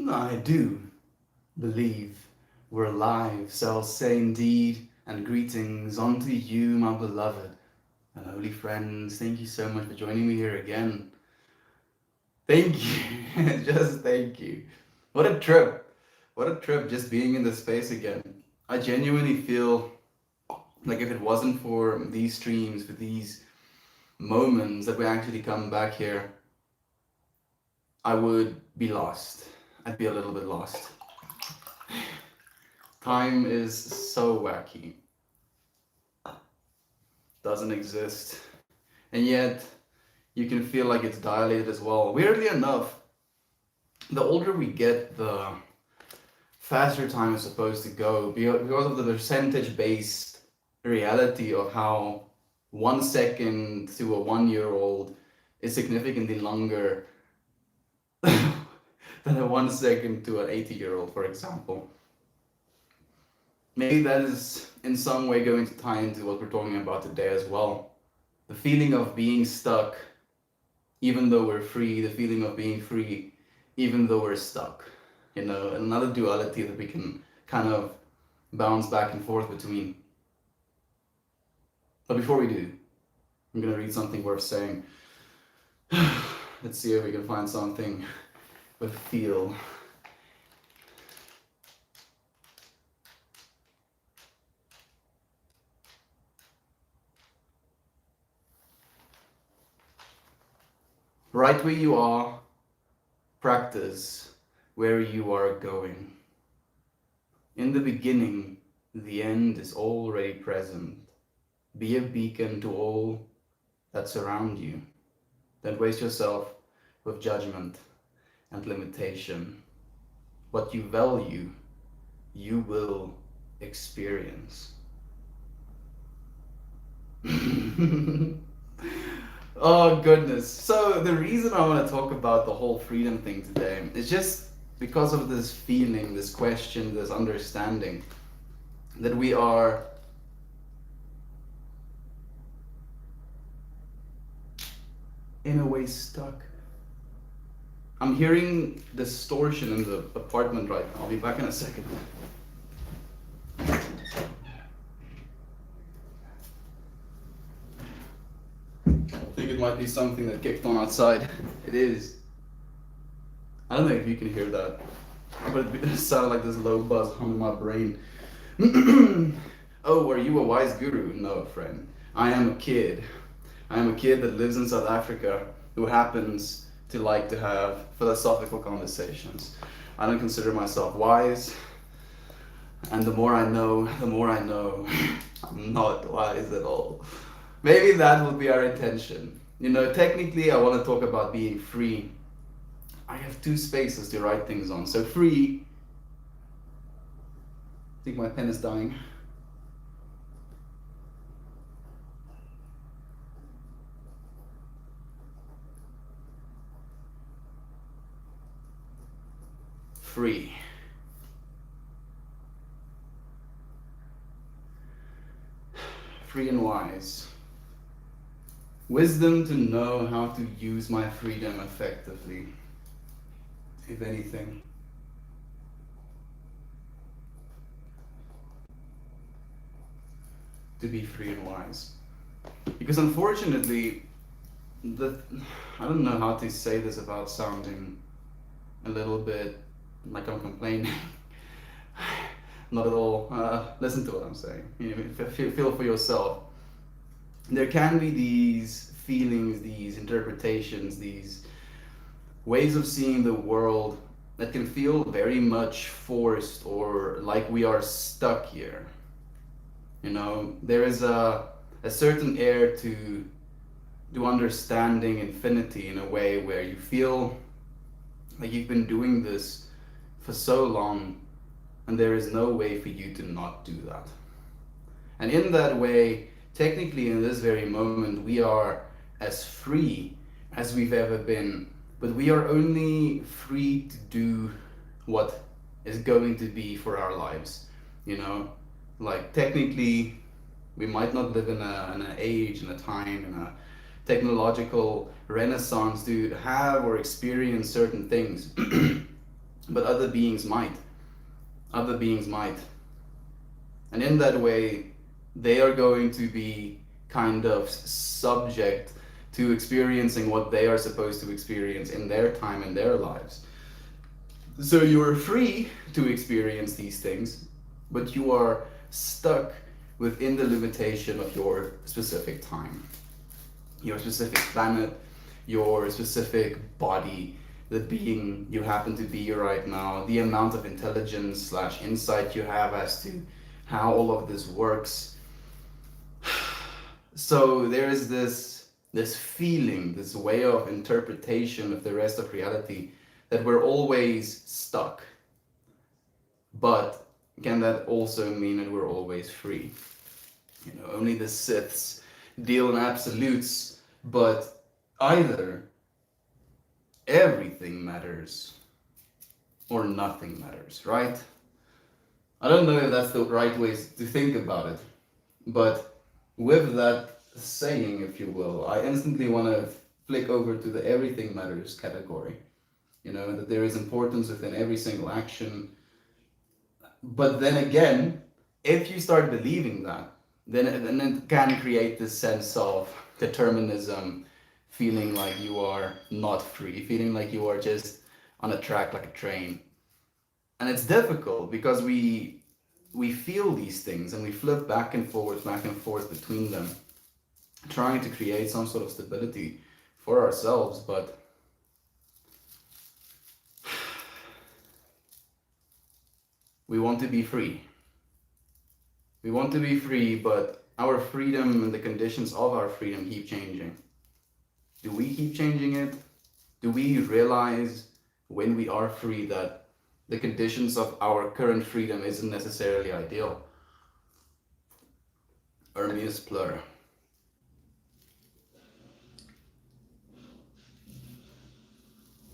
I do believe we're alive, so I'll say indeed, and greetings unto you, my beloved and holy friends. Thank you so much for joining me here again. Thank you, just thank you. What a trip! What a trip just being in this space again. I genuinely feel like if it wasn't for these streams, for these moments that we actually come back here, I would be lost. I'd be a little bit lost. Time is so wacky, doesn't exist, and yet you can feel like it's dilated as well. Weirdly enough, the older we get, the faster time is supposed to go because of the percentage based reality of how 1 second to a 1 year old is significantly longer than a 1 second to an 80-year old, for example. Maybe that is in some way going to tie into what we're talking about today as well. The feeling of being stuck, even though we're free, the feeling of being free, even though we're stuck. You know, another duality that we can kind of bounce back and forth between. But before we do, I'm going to read something worth saying. Let's see if we can find something with feel. Right where you are, practice where you are going. In the beginning, the end is already present. Be a beacon to all that surround you. Don't waste yourself with judgment and limitation. What you value, you will experience. Oh goodness. So the reason I want to talk about the whole freedom thing today is just because of this feeling, this question, this understanding that we are in a way stuck. I'm hearing distortion in the apartment right now. I'll be back in a second. I think it might be something that kicked on outside. It is. I don't know if you can hear that, but it sounded like this low buzz on my brain. Oh, are you a wise guru? No, friend. I am a kid. I am a kid that lives in South Africa who happens to like to have philosophical conversations. I don't consider myself wise, and the more I know, I'm not wise at all. Maybe that will be our intention. You know, technically, I want to talk about being free. I have two spaces to write things on. So free. I think my pen is dying. Free. Free and wise. Wisdom to know how to use my freedom effectively, if anything. To be free and wise. Because unfortunately, I don't know how to say this without sounding a little bit like I'm complaining. Not at all. Listen to what I'm saying. You know, feel for yourself. There can be these feelings, these interpretations, these ways of seeing the world that can feel very much forced or like we are stuck here. You know, there is a certain air to understanding infinity in a way where you feel like you've been doing this for so long and there is no way for you to not do that. And in that way, technically in this very moment, we are as free as we've ever been, but we are only free to do what is going to be for our lives. You know, like technically we might not live in an age, in a time, in a technological renaissance to have or experience certain things. but other beings might. Other beings might. And in that way, they are going to be kind of subject to experiencing what they are supposed to experience in their time and their lives. So you're free to experience these things, but you are stuck within the limitation of your specific time, your specific planet, your specific body, the being you happen to be right now, the amount of intelligence slash insight you have as to how all of this works. So there is this feeling, this way of interpretation of the rest of reality that we're always stuck. But can that also mean that we're always free? You know, only the Siths deal in absolutes, but either everything matters or nothing matters, right? I don't know if that's the right way to think about it, but with that saying, if you will, I instantly want to flick over to the everything matters category. You know, that there is importance within every single action. But then again, if you start believing that, then it can create this sense of determinism, feeling like you are not free, feeling like you are just on a track like a train. And it's difficult because we feel these things and we flip back and forth between them, trying to create some sort of stability for ourselves, but we want to be free. We want to be free, but our freedom and the conditions of our freedom keep changing. Do we keep changing it? Do we realize when we are free that the conditions of our current freedom isn't necessarily ideal? Hermes Plur.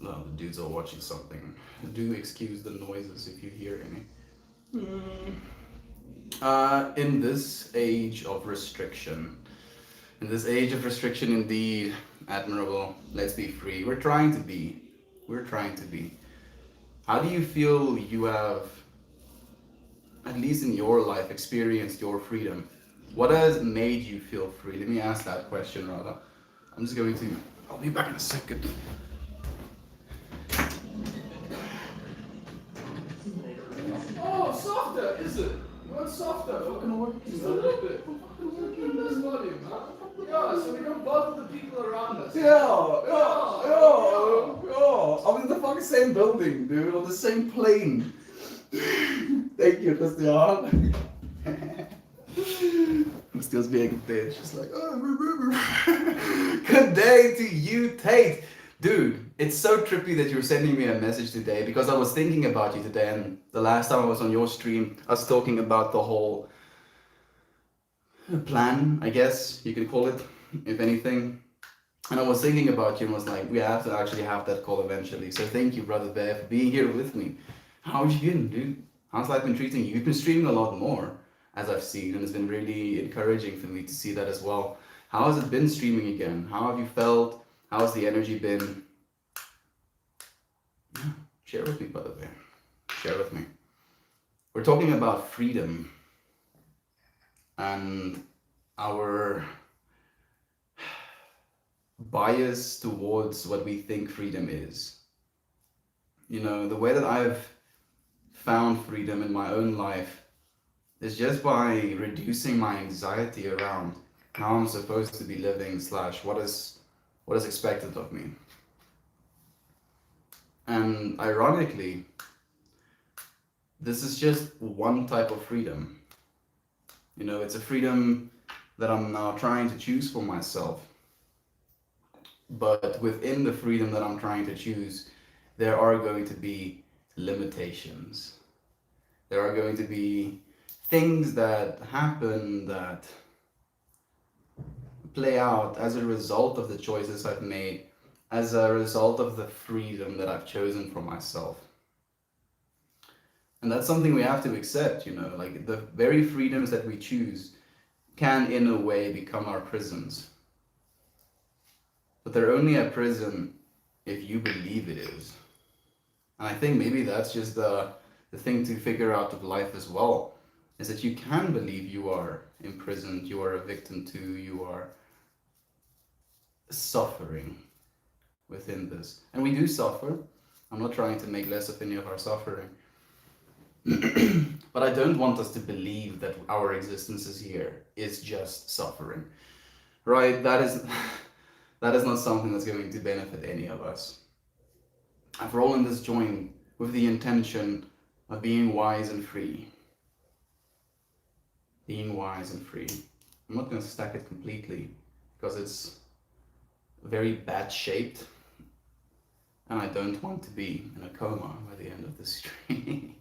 No, the dudes are watching something. Do excuse the noises if you hear any. In this age of restriction, indeed, admirable, let's be free. We're trying to be. How do you feel you have, at least in your life, experienced your freedom? What has made you feel free? Let me ask that question rather. I'll be back in a second. Oh, softer, is it? You want softer? Fucking working a little bit. Fucking working this volume, huh? Yeah, so we don't bother the people around us. Yeah. I'm in the fucking same building, dude, on the same plane. Thank you, Christian. I'm still being a bitch. Just like, oh, good day to you, Tate. Dude, it's so trippy that you're sending me a message today because I was thinking about you today, and the last time I was on your stream, I was talking about the whole plan, I guess you could call it, if anything. And I was thinking about you and was like, we have to actually have that call eventually. So thank you, Brother Bear, for being here with me. How have you been, dude? How's life been treating you? You've been streaming a lot more, as I've seen, and it's been really encouraging for me to see that as well. How has it been streaming again? How have you felt? How's the energy been? Yeah, share with me, Brother Bear. Share with me. We're talking about freedom and our bias towards what we think freedom is. You know, the way that I've found freedom in my own life is just by reducing my anxiety around how I'm supposed to be living / what is expected of me. And ironically, this is just one type of freedom. You know, it's a freedom that I'm now trying to choose for myself. But within the freedom that I'm trying to choose, there are going to be limitations. There are going to be things that happen that play out as a result of the choices I've made, as a result of the freedom that I've chosen for myself. And that's something we have to accept, you know, like the very freedoms that we choose can in a way become our prisons. But they're only a prison if you believe it is. And I think maybe that's just the thing to figure out of life as well, is that you can believe you are imprisoned, you are a victim to, you are suffering within this. And we do suffer. I'm not trying to make less of any of our suffering. But I don't want us to believe that our existences here is just suffering. Right? That is that is not something that's going to benefit any of us. I've rolled in this joint with the intention of being wise and free. Being wise and free. I'm not going to stack it completely because it's very bad shaped, and I don't want to be in a coma by the end of the stream.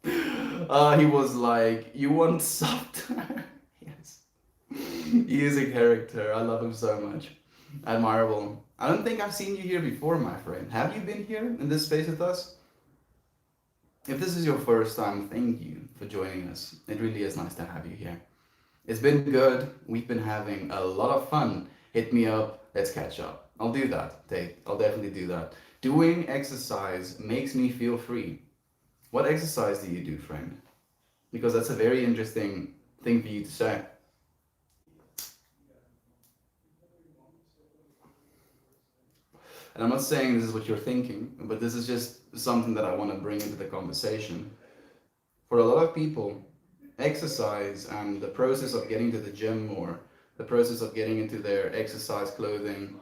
He was like, "You want softer?" Yes. He is a character. I love him so much. Admirable. I don't think I've seen you here before, my friend. Have you been here in this space with us? If this is your first time, thank you for joining us. It really is nice to have you here. It's been good. We've been having a lot of fun. Hit me up. Let's catch up. I'll do that, Dave. I'll definitely do that. Doing exercise makes me feel free. What exercise do you do, friend? Because that's a very interesting thing for you to say. And I'm not saying this is what you're thinking, but this is just something that I want to bring into the conversation. For a lot of people, exercise and the process of getting to the gym or the process of getting into their exercise clothing,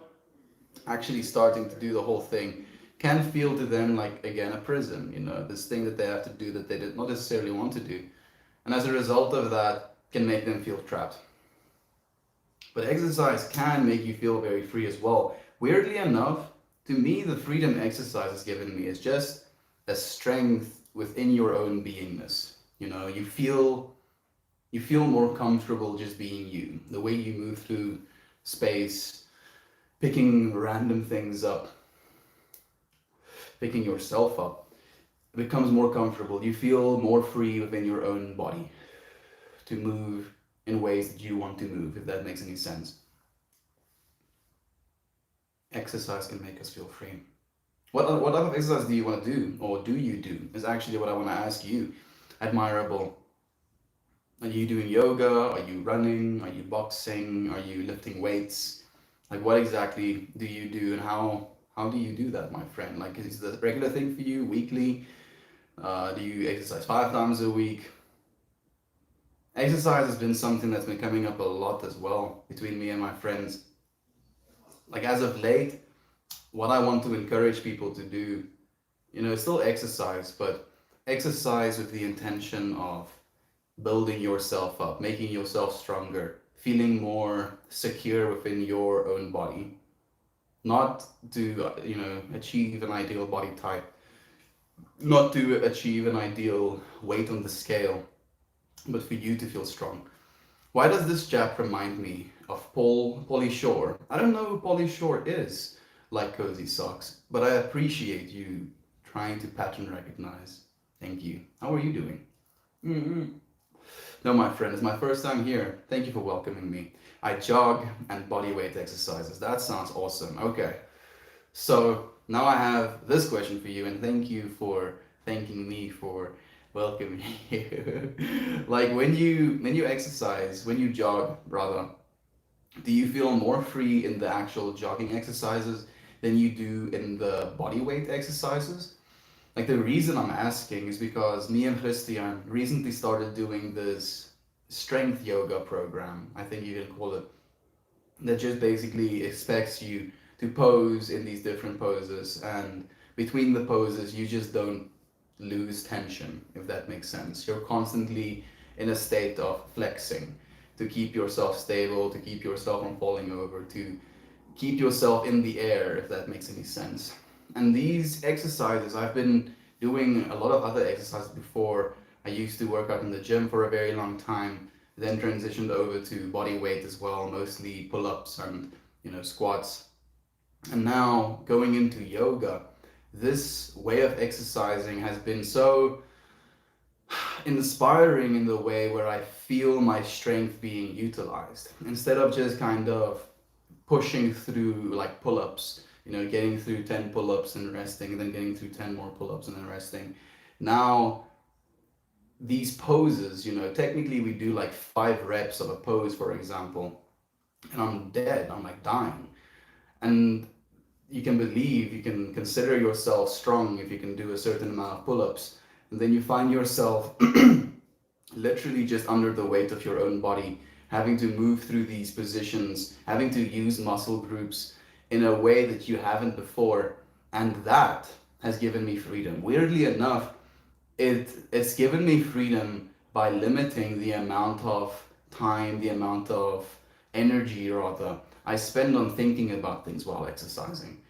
actually starting to do the whole thing, can feel to them like, again, a prison, this thing that they have to do that they did not necessarily want to do. And as a result of that, can make them feel trapped. But exercise can make you feel very free as well. Weirdly enough, to me, the freedom exercise has given me is just a strength within your own beingness. You feel more comfortable just being you. The way you move through space, picking random things up, picking yourself up, it becomes more comfortable. You feel more free within your own body to move in ways that you want to move, if that makes any sense. Exercise can make us feel free. What type of exercise do you want to do, or do you do, is actually what I want to ask you. Admirable. Are you doing yoga? Are you running? Are you boxing? Are you lifting weights? Like, what exactly do you do, and how do you do that, my friend? Like, is it a regular thing for you, weekly? Do you exercise 5 times a week? Exercise has been something that's been coming up a lot as well between me and my friends. Like, as of late, what I want to encourage people to do, still exercise, but exercise with the intention of building yourself up, making yourself stronger, feeling more secure within your own body. Not to, achieve an ideal body type, not to achieve an ideal weight on the scale, but for you to feel strong. Why does this chap remind me of Pauly Shore? I don't know who Pauly Shore is, like Cozy Socks, but I appreciate you trying to pattern recognize. Thank you. How are you doing? No, my friend, it's my first time here. Thank you for welcoming me. I jog and bodyweight exercises. That sounds awesome. Okay. So now I have this question for you, and thank you for thanking me for welcoming you. Like, when you exercise, when you jog, brother, do you feel more free in the actual jogging exercises than you do in the body weight exercises? Like, the reason I'm asking is because me and Christian recently started doing this strength yoga program, I think you can call it, that just basically expects you to pose in these different poses, and between the poses you just don't lose tension, if that makes sense. You're constantly in a state of flexing to keep yourself stable, to keep yourself from falling over, to keep yourself in the air, if that makes any sense. And these exercises, I've been doing a lot of other exercises before. I used to work out in the gym for a very long time, then transitioned over to body weight as well, mostly pull-ups and squats. And now going into yoga, this way of exercising has been so inspiring in the way where I feel my strength being utilized. Instead of just kind of pushing through like pull-ups getting through 10 pull-ups and resting, and then getting through 10 more pull-ups and then resting. Now, these poses, technically we do like 5 reps of a pose, for example, and I'm dead, I'm like dying. And you can consider yourself strong if you can do a certain amount of pull-ups, and then you find yourself literally just under the weight of your own body, having to move through these positions, having to use muscle groups in a way that you haven't before. And that has given me freedom. Weirdly enough, it's given me freedom by limiting the amount of time, the amount of energy rather, I spend on thinking about things while exercising.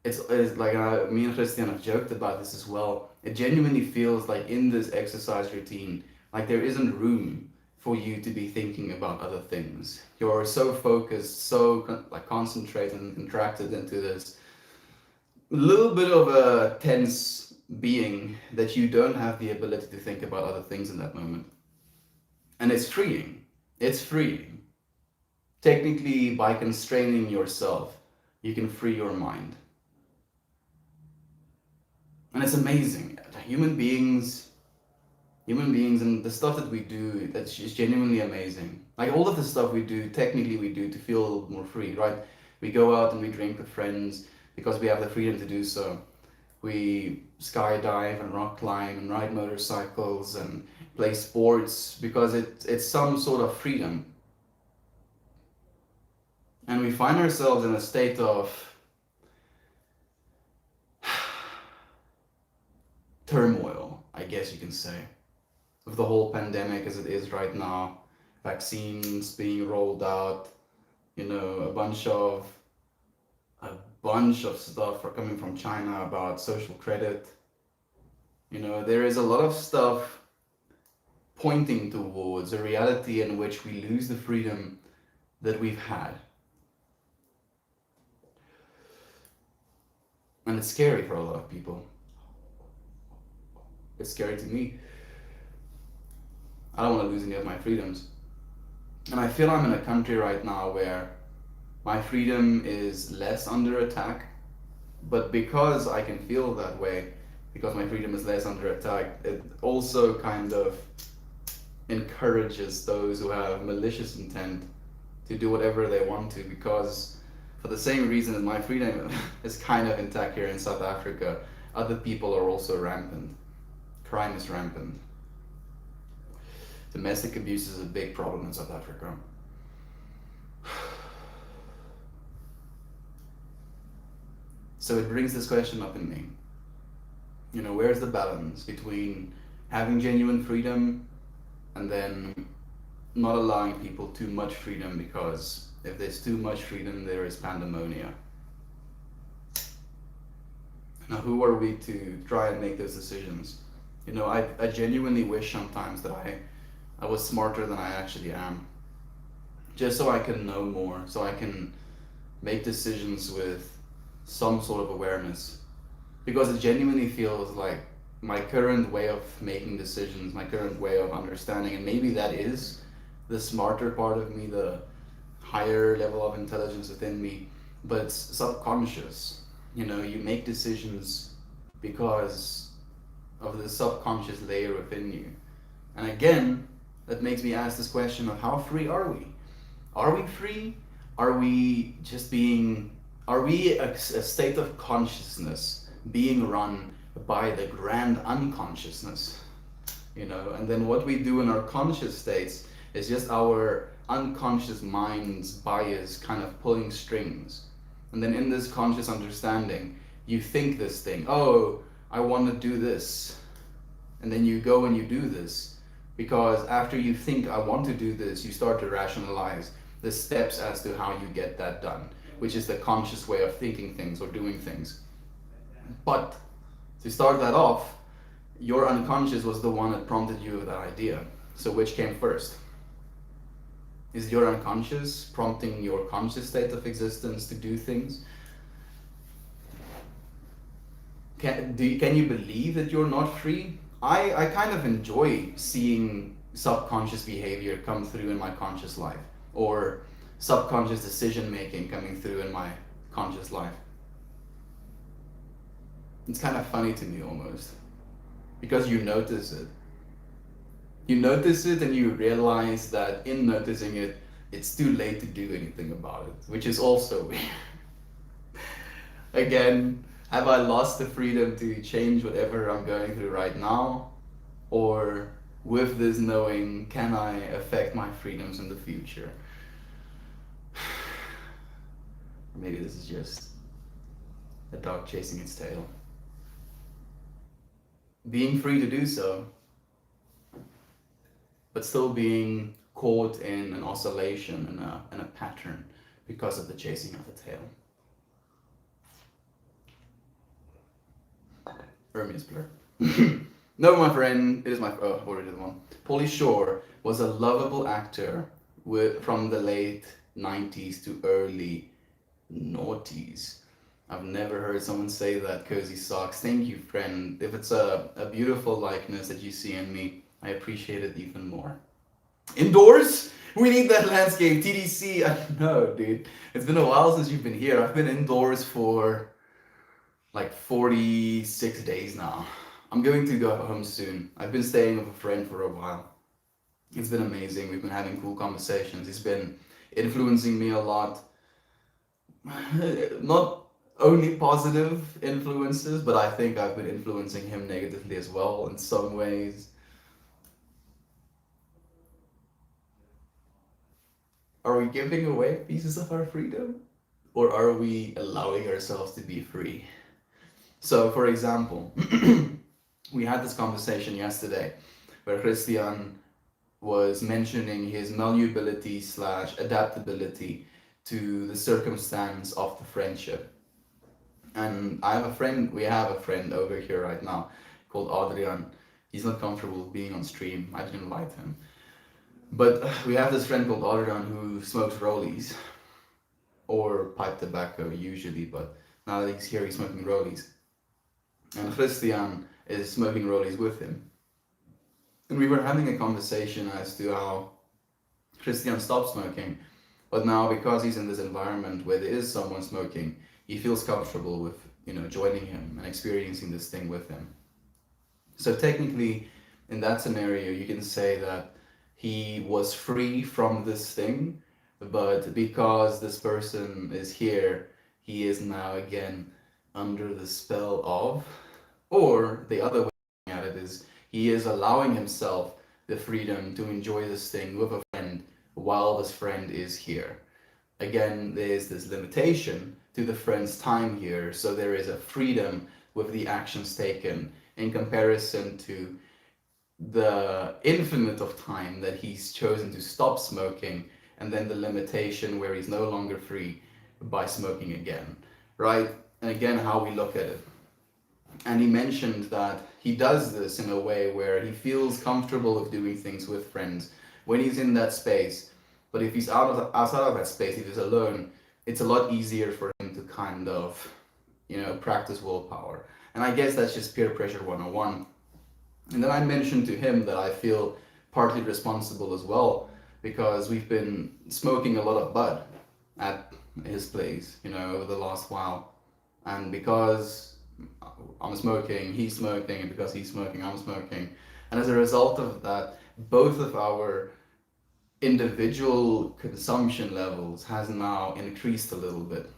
It's like me and Christian have joked about this as well. It genuinely feels like in this exercise routine, like there isn't room for you to be thinking about other things. You're so focused, so like concentrated and contracted into this little bit of a tense being that you don't have the ability to think about other things in that moment. And it's freeing. It's freeing. Technically, by constraining yourself, you can free your mind. And it's amazing. Human beings and the stuff that we do, that's just genuinely amazing. Like all of the stuff we do, technically we do to feel more free, right? We go out and we drink with friends because we have the freedom to do so. We skydive and rock climb and ride motorcycles and play sports because it's some sort of freedom. And we find ourselves in a state of turmoil, I guess you can say, with the whole pandemic as it is right now, vaccines being rolled out, a bunch of stuff coming from China about social credit. There is a lot of stuff pointing towards a reality in which we lose the freedom that we've had. And it's scary for a lot of people. It's scary to me. I don't want to lose any of my freedoms. And I feel I'm in a country right now where my freedom is less under attack, but because I can feel that way, because my freedom is less under attack, it also kind of encourages those who have malicious intent to do whatever they want to, because for the same reason that my freedom is kind of intact here in South Africa, other people are also rampant. Crime is rampant. Domestic abuse is a big problem in South Africa. So it brings this question up in me. Where's the balance between having genuine freedom and then not allowing people too much freedom, because if there's too much freedom, there is pandemonia. Now, who are we to try and make those decisions? I genuinely wish sometimes that I was smarter than I actually am. Just so I can know more, so I can make decisions with some sort of awareness. Because it genuinely feels like my current way of making decisions, my current way of understanding, and maybe that is the smarter part of me, the higher level of intelligence within me, but it's subconscious. You make decisions because of the subconscious layer within you. And again, that makes me ask this question of how free are we? Are we free? Are we a state of consciousness being run by the grand unconsciousness? And then what we do in our conscious states is just our unconscious mind's bias kind of pulling strings. And then in this conscious understanding, you think this thing, oh, I want to do this. And then you go and you do this. Because after you think, I want to do this, you start to rationalize the steps as to how you get that done, which is the conscious way of thinking things or doing things. But to start that off, your unconscious was the one that prompted you with that idea. So which came first? Is your unconscious prompting your conscious state of existence to do things? Can you believe that you're not free? I kind of enjoy seeing subconscious behavior come through in my conscious life, or subconscious decision making coming through in my conscious life. It's kind of funny to me almost, because you notice it. You notice it and you realize that in noticing it, it's too late to do anything about it, which is also weird. Again, have I lost the freedom to change whatever I'm going through right now? Or with this knowing, can I affect my freedoms in the future? Or maybe this is just a dog chasing its tail. Being free to do so, but still being caught in an oscillation and a pattern because of the chasing of the tail. Hermes blur. No, my friend, it is my. Oh, I've already did one. Pauly Shore was a lovable actor from the late 90s to early noughties. I've never heard someone say that. Cozy Socks. Thank you, friend. If it's a beautiful likeness that you see in me, I appreciate it even more. Indoors? We need that landscape. TDC, I don't know, dude. It's been a while since you've been here. I've been indoors for like 46 days now. I'm going to go home soon. I've been staying with a friend for a while. It's been amazing. We've been having cool conversations. He's been influencing me a lot. Not only positive influences, but I think I've been influencing him negatively as well in some ways. Are we giving away pieces of our freedom? Or are we allowing ourselves to be free? So, for example, we had this conversation yesterday where Christian was mentioning his malleability slash adaptability to the circumstance of the friendship. And we have a friend over here right now called Adrian. He's not comfortable being on stream. I didn't invite him. But we have this friend called Adrian who smokes rollies, or pipe tobacco usually, but now that he's here, he's smoking rollies. And Christian is smoking rollies with him. And we were having a conversation as to how Christian stopped smoking, but now because he's in this environment where there is someone smoking, he feels comfortable with, joining him and experiencing this thing with him. So technically, in that scenario, you can say that he was free from this thing, but because this person is here, he is now again under the spell of, or the other way at it is, he is allowing himself the freedom to enjoy this thing with a friend while this friend is here. Again, there's this limitation to the friend's time here, so there is a freedom with the actions taken in comparison to the infinite of time that he's chosen to stop smoking, and then the limitation where he's no longer free by smoking again, right? And again, how we look at it. And he mentioned that he does this in a way where he feels comfortable with doing things with friends when he's in that space. But if he's outside of that space, if he's alone, it's a lot easier for him to kind of, practice willpower. And I guess that's just peer pressure 101. And then I mentioned to him that I feel partly responsible as well, because we've been smoking a lot of bud at his place, over the last while. And because I'm smoking, he's smoking, and because he's smoking, I'm smoking. And as a result of that, both of our individual consumption levels has now increased a little bit.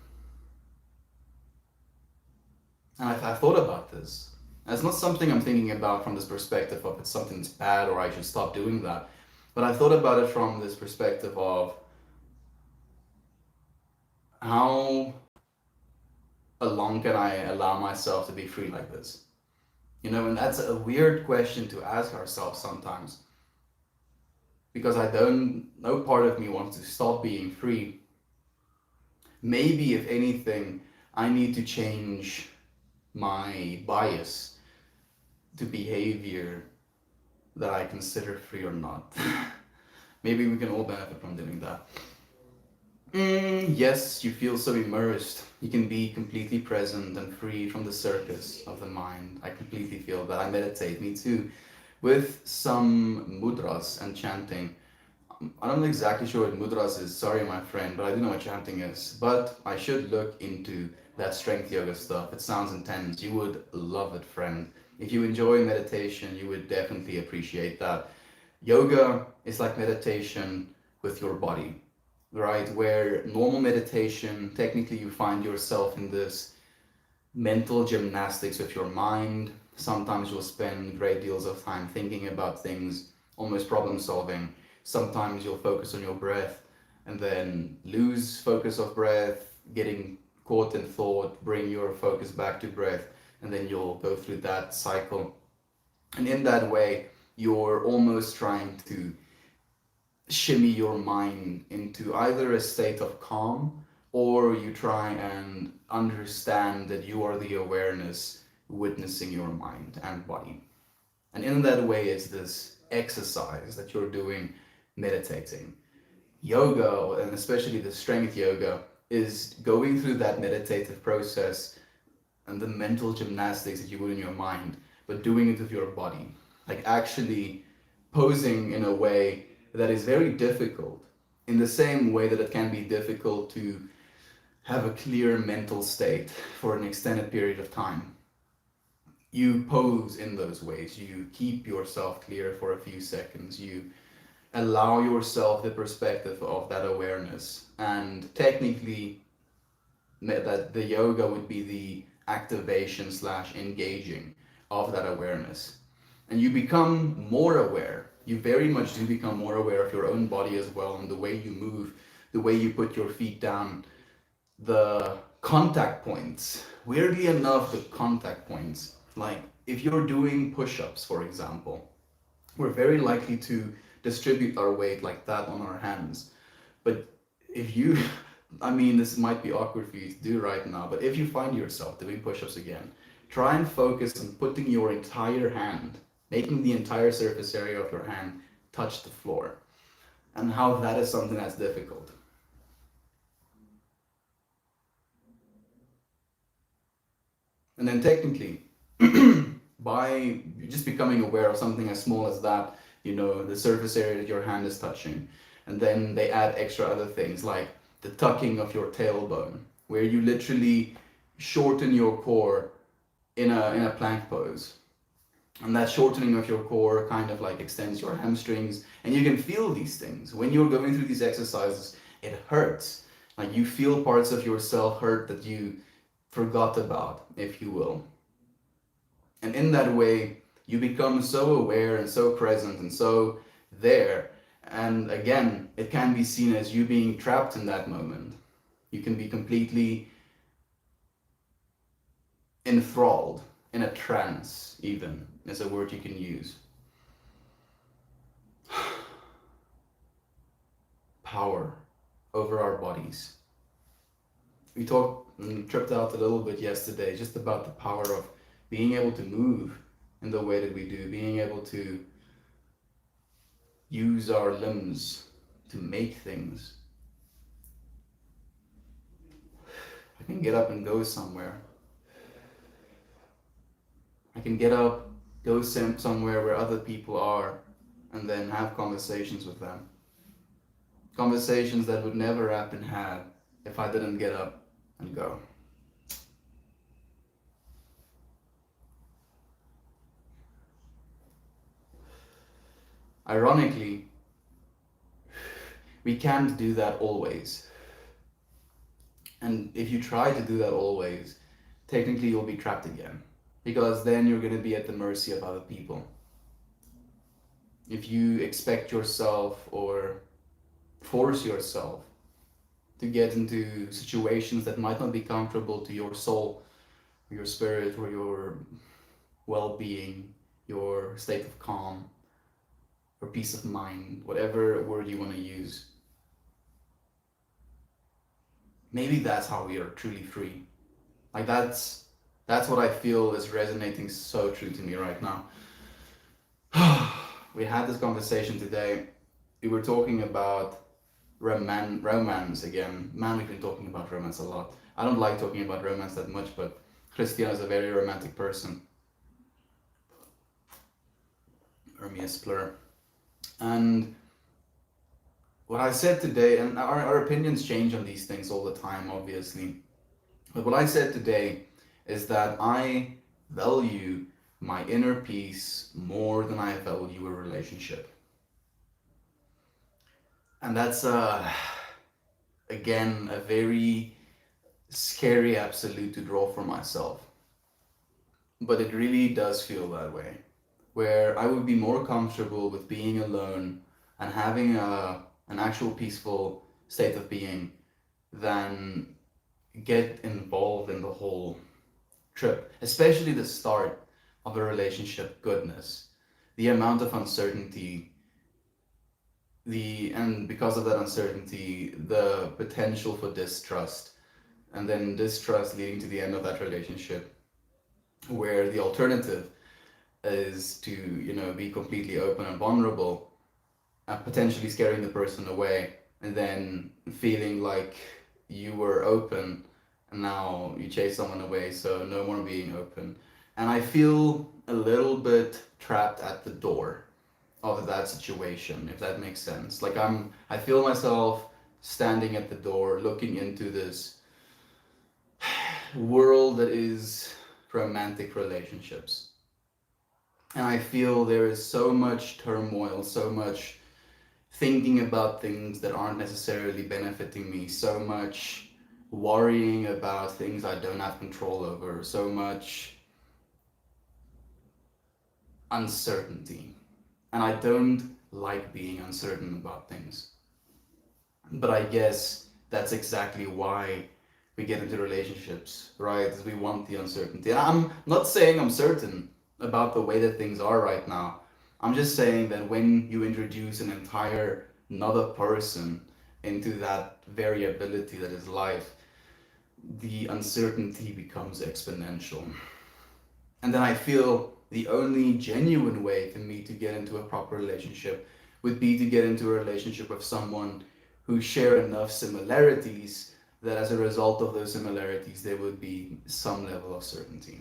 And I've thought about this. And it's not something I'm thinking about from this perspective of it's something that's bad or I should stop doing that. But I thought about it from this perspective of how long can I allow myself to be free like this? And that's a weird question to ask ourselves sometimes. Because no part of me wants to stop being free. Maybe, if anything, I need to change my bias to behavior that I consider free or not. Maybe we can all benefit from doing that. Yes, you feel so immersed. You can be completely present and free from the circus of the mind. I completely feel that. I meditate, me too, with some mudras and chanting. I'm not exactly sure what mudras is, sorry my friend, but I do know what chanting is. But I should look into that strength yoga stuff. It sounds intense. You would love it, friend. If you enjoy meditation, you would definitely appreciate that. Yoga is like meditation with your body, right? Where normal meditation, technically you find yourself in this mental gymnastics with your mind. Sometimes you'll spend great deals of time thinking about things, almost problem solving. Sometimes you'll focus on your breath and then lose focus of breath, getting caught in thought, bring your focus back to breath, and then you'll go through that cycle. And in that way, you're almost trying to shimmy your mind into either a state of calm, or you try and understand that you are the awareness witnessing your mind and body. And in that way, it's this exercise that you're doing, meditating. Yoga, and especially the strength yoga, is going through that meditative process and the mental gymnastics that you would in your mind, but doing it with your body. Like actually posing in a way that is very difficult, in the same way that it can be difficult to have a clear mental state for an extended period of time. You pose in those ways. You keep yourself clear for a few seconds. You allow yourself the perspective of that awareness. And technically, that the yoga would be the activation slash engaging of that awareness. And you become more aware. You very much do become more aware of your own body as well, and the way you move, the way you put your feet down, the contact points. Weirdly enough, the contact points, like if you're doing push-ups, for example, we're very likely to distribute our weight like that on our hands. But if you, I mean, this might be awkward for you to do right now, but if you find yourself doing push-ups again, try and focus on putting your entire hand, making the entire surface area of your hand touch the floor, and how that is something that's difficult. And then technically, by just becoming aware of something as small as that, the surface area that your hand is touching, and then they add extra other things like the tucking of your tailbone, where you literally shorten your core in a plank pose. And that shortening of your core kind of like extends your hamstrings, and you can feel these things. When you're going through these exercises, it hurts. Like you feel parts of yourself hurt that you forgot about, if you will. And in that way, you become so aware and so present and so there. And again, it can be seen as you being trapped in that moment. You can be completely enthralled, in a trance, even, is a word you can use. Power over our bodies. We talked and tripped out a little bit yesterday just about the power of being able to move in the way that we do, being able to use our limbs to make things. I can get up and go somewhere. I can get up, go somewhere where other people are, and then have conversations with them. Conversations that would never have been had if I didn't get up and go. Ironically, we can't do that always. And if you try to do that always, technically you'll be trapped again. Because then you're going to be at the mercy of other people. If you expect yourself or force yourself to get into situations that might not be comfortable to your soul, or your spirit, or your well-being, your state of calm, or peace of mind, whatever word you want to use, maybe that's how we are truly free. Like that's what I feel is resonating so true to me right now. We had this conversation today. We were talking about romance again. Man, we've been talking about romance a lot. I don't like talking about romance that much, but Christiana is a very romantic person. Or me as plur. And what I said today, and our opinions change on these things all the time, obviously. But what I said today is that I value my inner peace more than I value a relationship. And that's, again, a very scary absolute to draw for myself. But it really does feel that way, where I would be more comfortable with being alone and having an actual peaceful state of being than get involved in the whole trip, especially the start of a relationship. Goodness, the amount of uncertainty, and because of that uncertainty, the potential for distrust, and then distrust leading to the end of that relationship, where the alternative is to, be completely open and vulnerable, potentially scaring the person away, and then feeling like you were open and now you chase someone away, so no more being open. And I feel a little bit trapped at the door of that situation, if that makes sense. Like I feel myself standing at the door looking into this world that is romantic relationships. And I feel there is so much turmoil, so much thinking about things that aren't necessarily benefiting me, so much worrying about things I don't have control over, so much uncertainty. And I don't like being uncertain about things. But I guess that's exactly why we get into relationships, right? Is we want the uncertainty. And I'm not saying I'm certain about the way that things are right now. I'm just saying that when you introduce an entire another person into that variability that is life, the uncertainty becomes exponential. And then I feel the only genuine way for me to get into a proper relationship would be to get into a relationship with someone who share enough similarities that as a result of those similarities there would be some level of certainty.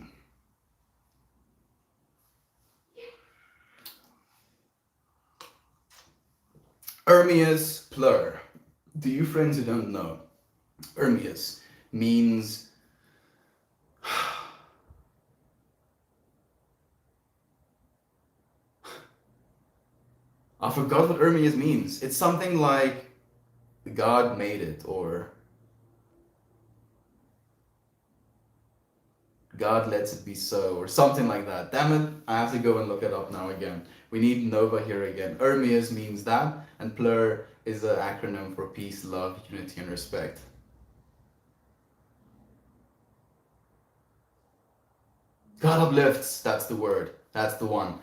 Ermias plur. Do you friends who don't know? Ermias means I forgot what Ermias means. It's something like God made it, or God lets it be so, or something like that. Damn it, I have to go and look it up now again. We need Nova here again. Ermias means that, and plur is an acronym for peace, love, unity, and respect. God uplifts, that's the word. That's the one.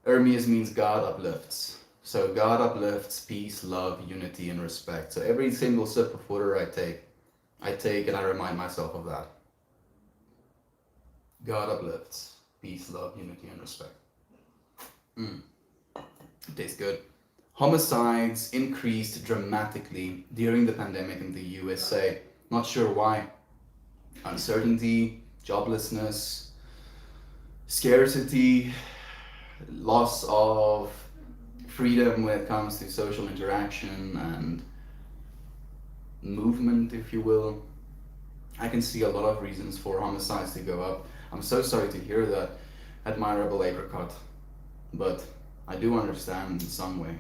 Ermias means God uplifts. So God uplifts peace, love, unity, and respect. So every single sip of water I take and I remind myself of that. God uplifts peace, love, unity, and respect. It tastes good. Homicides increased dramatically during the pandemic in the USA. Not sure why. Uncertainty, joblessness, scarcity, loss of freedom when it comes to social interaction and movement, if you will. I can see a lot of reasons for homicides to go up. I'm so sorry to hear that, admirable apricot, but I do understand in some way.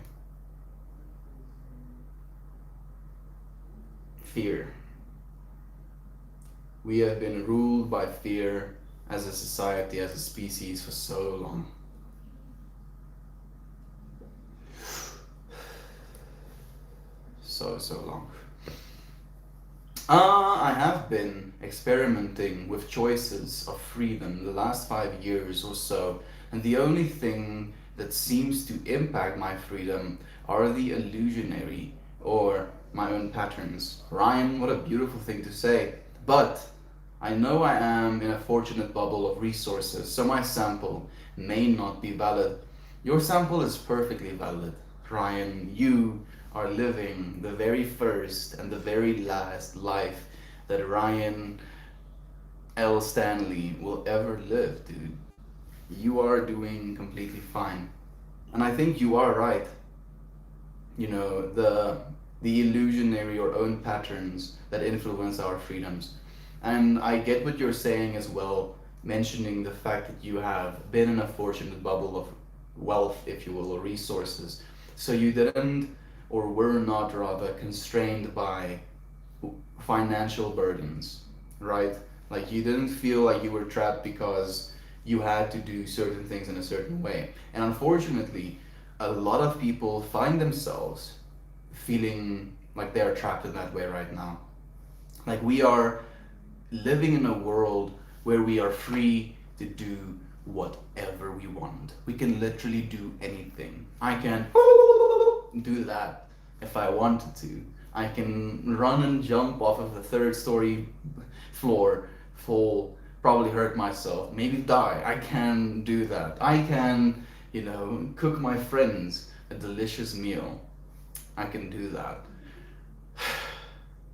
Fear. We have been ruled by fear as a society, as a species, for so long. So long. I have been experimenting with choices of freedom the last 5 years or so, and the only thing that seems to impact my freedom are the illusionary, or my own patterns. Ryan, what a beautiful thing to say. But I know I am in a fortunate bubble of resources, so my sample may not be valid. Your sample is perfectly valid. Ryan, you are living the very first and the very last life that Ryan L. Stanley will ever live, dude. You are doing completely fine. And I think you are right. The illusionary or own patterns that influence our freedoms. And I get what you're saying as well, mentioning the fact that you have been in a fortunate bubble of wealth, if you will, or resources. So you didn't, or were not rather, constrained by financial burdens, right? Like you didn't feel like you were trapped because you had to do certain things in a certain way. And unfortunately, a lot of people find themselves feeling like they are trapped in that way right now. Like we are living in a world where we are free to do whatever we want. We can literally do anything. I can do that if I wanted to. I can run and jump off of the third story floor, fall, probably hurt myself, maybe die. I can do that. I can, cook my friends a delicious meal. I can do that.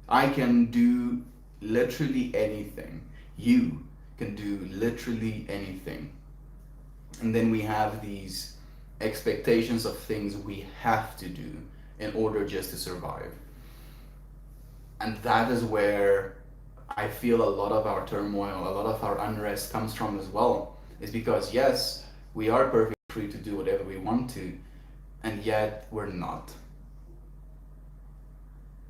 I can do literally anything. You can do literally anything. And then we have these expectations of things we have to do in order just to survive. And that is where I feel a lot of our turmoil, a lot of our unrest comes from as well. Is because, yes, we are perfectly free to do whatever we want to, and yet we're not.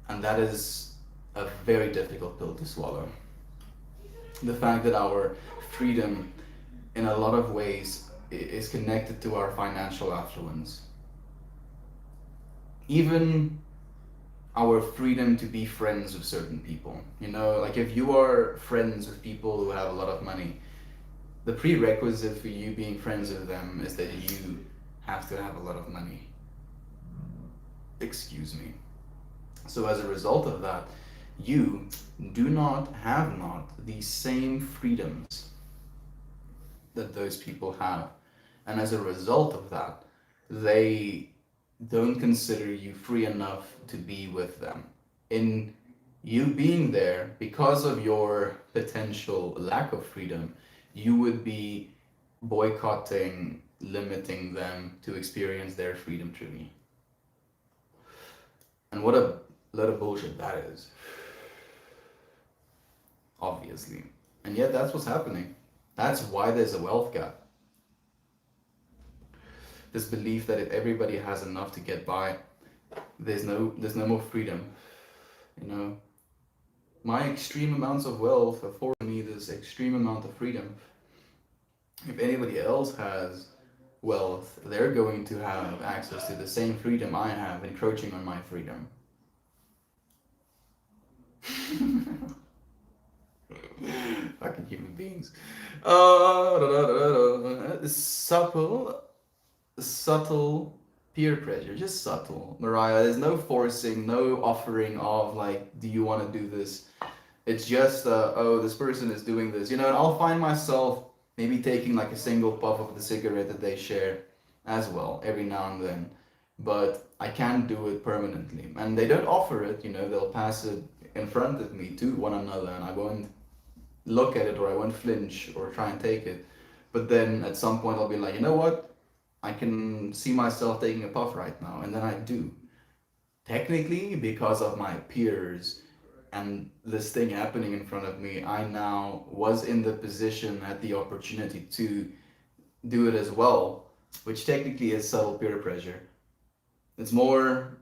And that is a very difficult pill to swallow. The fact that our freedom, in a lot of ways, is connected to our financial affluence. Even our freedom to be friends with certain people. Like if you are friends with people who have a lot of money, the prerequisite for you being friends with them is that you have to have a lot of money. Excuse me. So as a result of that, you do not have the same freedoms that those people have. And as a result of that, they don't consider you free enough to be with them. In you being there, because of your potential lack of freedom, you would be boycotting, limiting them to experience their freedom truly. And what a lot of bullshit that is. Obviously. And yet that's what's happening. That's why there's a wealth gap. This belief that if everybody has enough to get by, there's no more freedom. My extreme amounts of wealth afford me this extreme amount of freedom. If anybody else has wealth, they're going to have access to the same freedom I have, encroaching on my freedom. Fucking human beings. Subtle peer pressure, just subtle, Mariah. There's no forcing, no offering of like, do you want to do this? It's just, oh, this person is doing this, and I'll find myself maybe taking like a single puff of the cigarette that they share as well every now and then, but I can't do it permanently. And they don't offer it, they'll pass it in front of me to one another, and I won't look at it, or I won't flinch or try and take it. But then at some point I'll be like, you know what? I can see myself taking a puff right now, and then I do. Technically, because of my peers and this thing happening in front of me, I now was in the position, had the opportunity to do it as well, which technically is subtle peer pressure. It's more,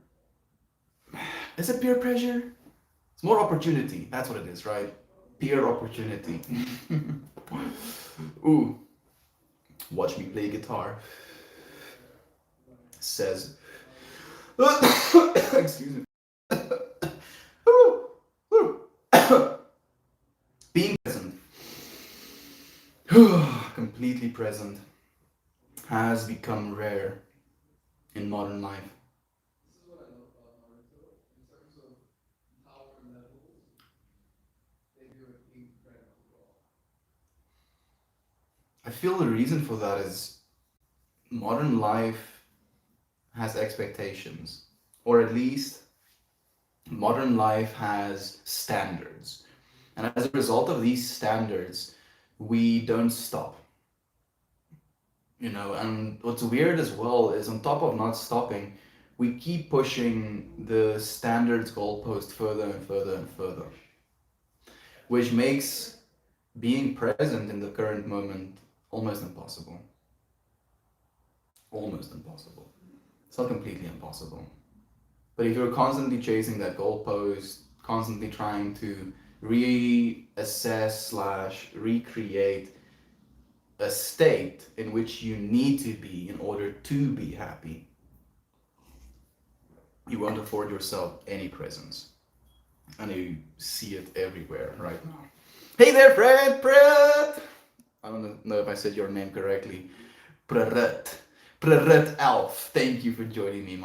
is it peer pressure? It's more opportunity. That's what it is, right? Peer opportunity. Ooh, watch me play guitar. Says, excuse me. Being present, completely present, has become rare in modern life. I feel the reason for that is modern life has expectations, or at least modern life has standards. And as a result of these standards, we don't stop. And what's weird as well is, on top of not stopping, we keep pushing the standards goalpost further and further and further. which makes being present in the current moment almost impossible. Almost impossible. It's not completely impossible. But if you're constantly chasing that goalpost, constantly trying to reassess slash recreate a state in which you need to be in order to be happy, you won't afford yourself any presence. And you see it everywhere right now. Hey there, Fred! Brett! I don't know if I said your name correctly. Brett Elf. Thank you for joining me,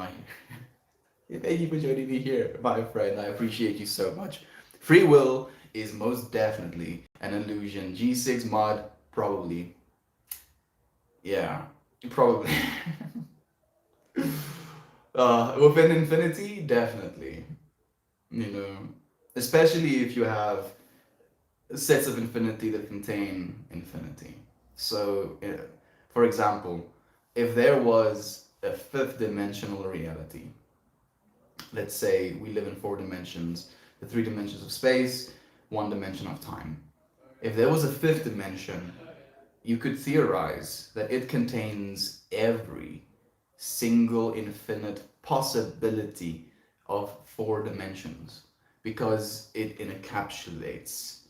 Thank you for joining me here, my friend. I appreciate you so much. Free will is most definitely an illusion. G6 mod, probably. Yeah, probably. Within infinity, definitely. You know, especially if you have sets of infinity that contain infinity. So, for example, if there was a fifth dimensional reality, let's say we live in 4 dimensions, the 3 dimensions of space, 1 dimension of time. If there was a fifth dimension, you could theorize that it contains every single infinite possibility of 4 dimensions because it encapsulates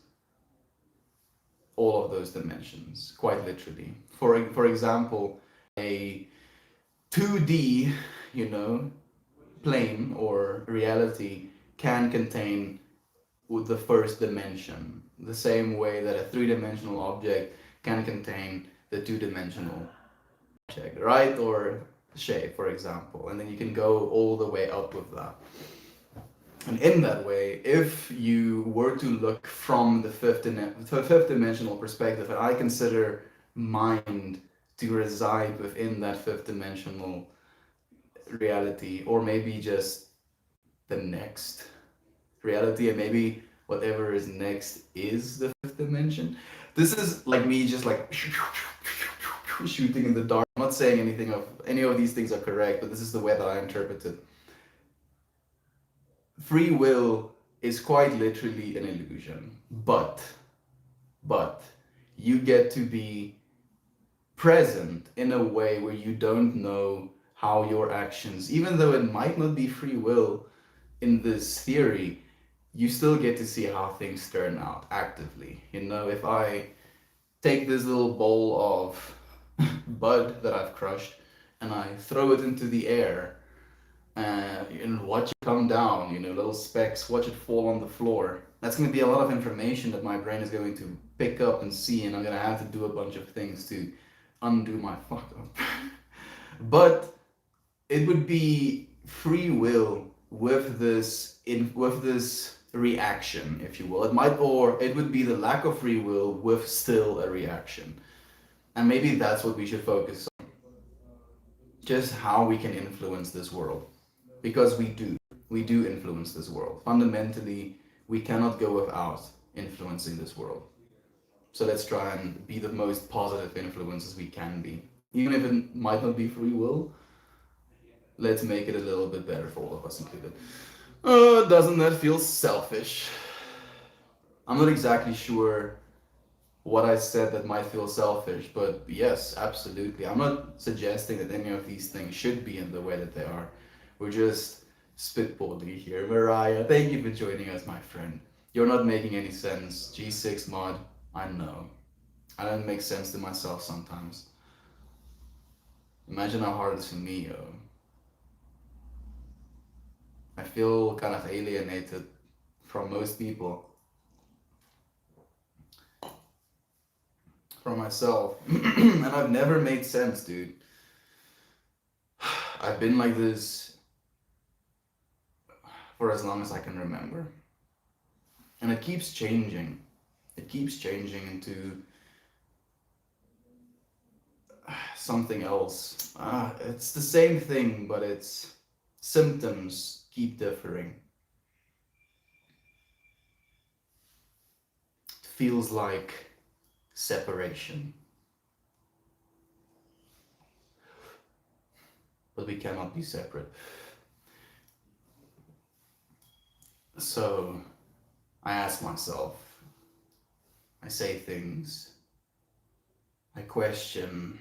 all of those dimensions, quite literally. For example, a 2D, plane or reality can contain the first dimension, the same way that a 3 dimensional object can contain the 2 dimensional object, right? Or shape, for example. And then you can go all the way up with that. And in that way, if you were to look from the fifth dimensional perspective, and I consider mind to reside within that fifth dimensional reality, or maybe just the next reality, and maybe whatever is next is the fifth dimension. This is like me just like shooting in the dark. I'm not saying anything of any of these things are correct, but this is the way that I interpret it. Free will is quite literally an illusion, but you get to be present in a way where you don't know how your actions, even though it might not be free will in this theory, you still get to see how things turn out actively. If I take this little bowl of bud that I've crushed and I throw it into the air, and watch it come down, little specks, watch it fall on the floor. That's going to be a lot of information that my brain is going to pick up and see, and I'm going to have to do a bunch of things to undo my fuck up. But it would be free will with this reaction, if you will. It would be the lack of free will with still a reaction. And maybe that's what we should focus on. Just how we can influence this world. Because we do influence this world. Fundamentally, we cannot go without influencing this world. So let's try and be the most positive influences we can be. Even if it might not be free will, let's make it a little bit better for all of us included. Doesn't that feel selfish? I'm not exactly sure what I said that might feel selfish, but yes, absolutely. I'm not suggesting that any of these things should be in the way that they are. We're just spitballing here. Mariah, thank you for joining us, my friend. You're not making any sense. G6 mod, I know. I don't make sense to myself sometimes. Imagine how hard it is for me, yo. I feel kind of alienated from most people. From myself. And I've never made sense, dude. I've been like this for as long as I can remember. And it keeps changing. It keeps changing into something else. It's the same thing, but its symptoms keep differing. It feels like separation. But we cannot be separate. So I ask myself, I say things, I question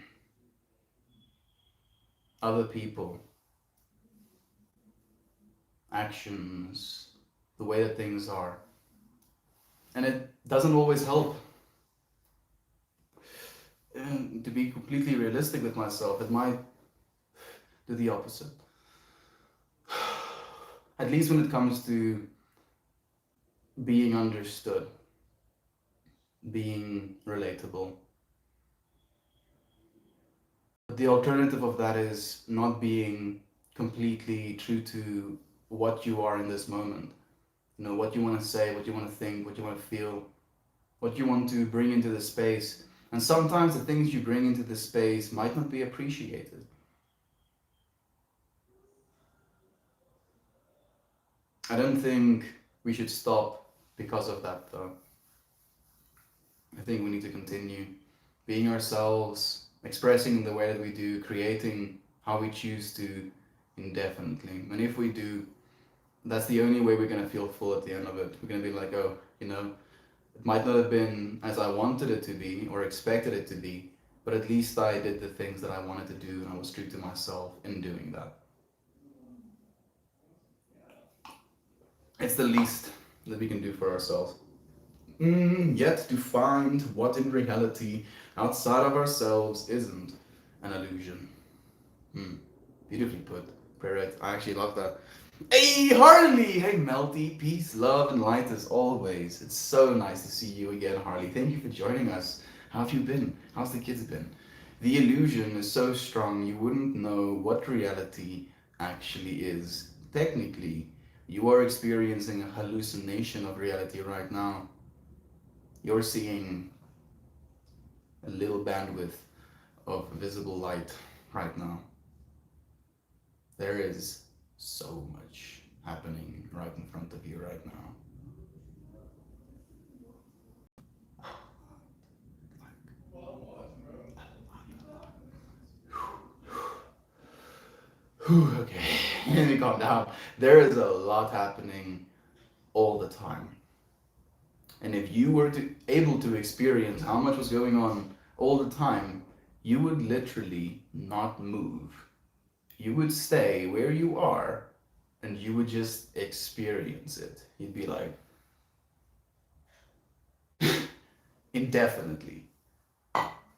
other people, actions, the way that things are. And it doesn't always help. And to be completely realistic with myself, it might do the opposite. At least when it comes to being understood, being relatable. But the alternative of that is not being completely true to what you are in this moment. You know, what you want to say, what you want to think, what you want to feel, what you want to bring into the space. And sometimes the things you bring into the space might not be appreciated. I don't think we should stop because of that, though. I think we need to continue being ourselves, expressing in the way that we do, creating how we choose to indefinitely. And if we do, that's the only way we're going to feel full at the end of it. We're going to be like, oh, you know, it might not have been as I wanted it to be or expected it to be, but at least I did the things that I wanted to do and I was true to myself in doing that. It's the least that we can do for ourselves. Yet to find what in reality outside of ourselves isn't an illusion. Beautifully put, Parrot. I actually love that. Hey Harley! Hey Melty, peace, love, and light as always. It's so nice to see you again, Harley. Thank you for joining us. How have you been? How's the kids been? The illusion is so strong you wouldn't know what reality actually is. Technically, you are experiencing a hallucination of reality right now. You're seeing a little bandwidth of visible light right now. There is so much happening right in front of you right now. Okay, let me calm down. There is a lot happening all the time. And if you were able to experience how much was going on all the time, you would literally not move. You would stay where you are and you would just experience it. You'd be like, indefinitely.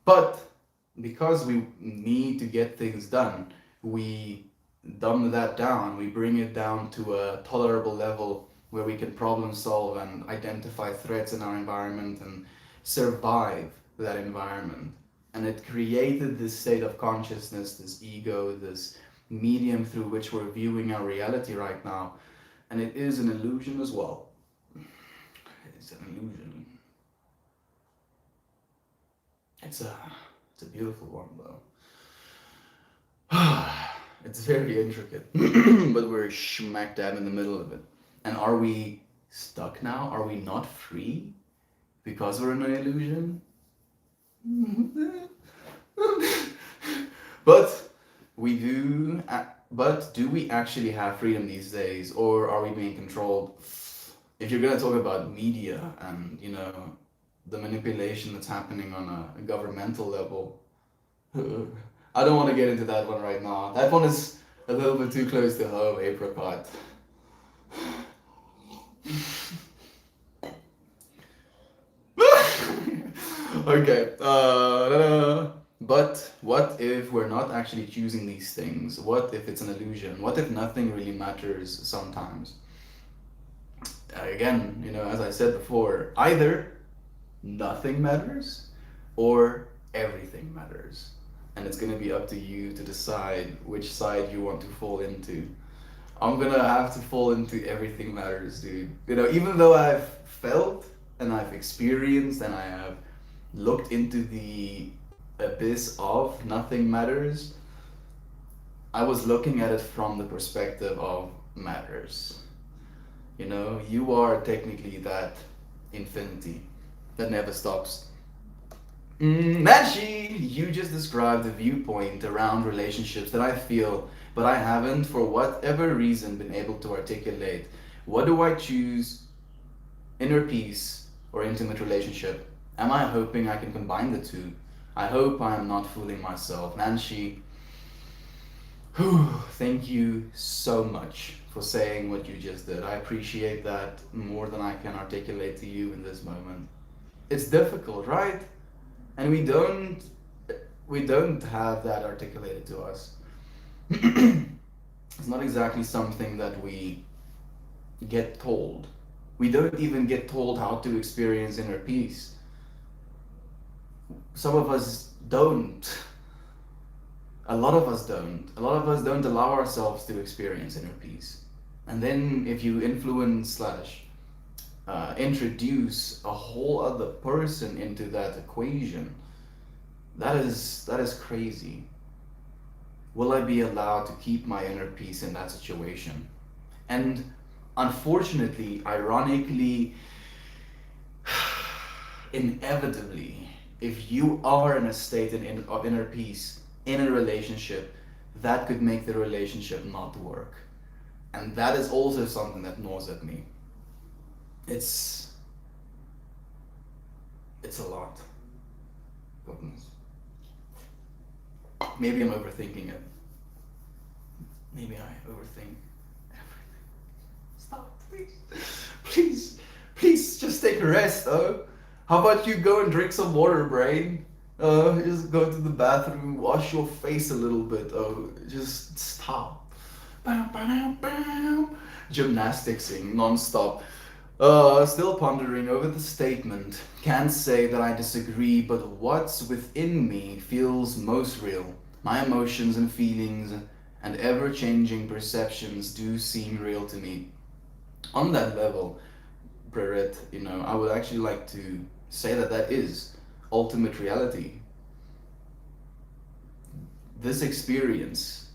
But because we need to get things done, we dumb that down. We bring it down to a tolerable level where we can problem solve and identify threats in our environment and survive that environment. And it created this state of consciousness, this ego, this medium through which we're viewing our reality right now. And it is an illusion as well. It's an illusion. It's a beautiful one though. It's very intricate, but we're smack dab in the middle of it. And are we stuck now? Are we not free because we're in an illusion? But we do. But do we actually have freedom these days, or are we being controlled? If you're gonna talk about media and the manipulation that's happening on a governmental level, I don't want to get into that one right now. That one is a little bit too close to home, apricot. Okay. But what if we're not actually choosing these things? What if it's an illusion? What if nothing really matters sometimes? Again, as I said before, either nothing matters or everything matters. And it's going to be up to you to decide which side you want to fall into. I'm going to have to fall into everything matters, dude. Even though I've felt and I've experienced and I have looked into the abyss of nothing matters, I was looking at it from the perspective of matters. You are technically that infinity that never stops. Manshi, you just described a viewpoint around relationships that I feel, but I haven't, for whatever reason, been able to articulate. What do I choose? Inner peace or intimate relationship? Am I hoping I can combine the two? I hope I am not fooling myself. Nancy, thank you so much for saying what you just did. I appreciate that more than I can articulate to you in this moment. It's difficult, right? And we don't have that articulated to us. It's not exactly something that we get told. We don't even get told how to experience inner peace. Some of us don't. A lot of us don't. A lot of us don't allow ourselves to experience inner peace. And then if you influence slash introduce a whole other person into that equation, that is crazy. Will I be allowed to keep my inner peace in that situation? And unfortunately, ironically, inevitably, if you are in a state of inner peace in a relationship, that could make the relationship not work. And that is also something that gnaws at me. It's a lot. Goodness. Maybe I'm overthinking it. Maybe I overthink everything. Stop, please. Please, please just take a rest, oh. How about you go and drink some water, brain? Just go to the bathroom, wash your face a little bit, oh. Just stop. Bam, bam, bam. Gymnasticsing non-stop. Still pondering over the statement. Can't say that I disagree, but what's within me feels most real. My emotions and feelings and ever-changing perceptions do seem real to me. On that level, Prerit, I would actually like to say that that is ultimate reality. This experience,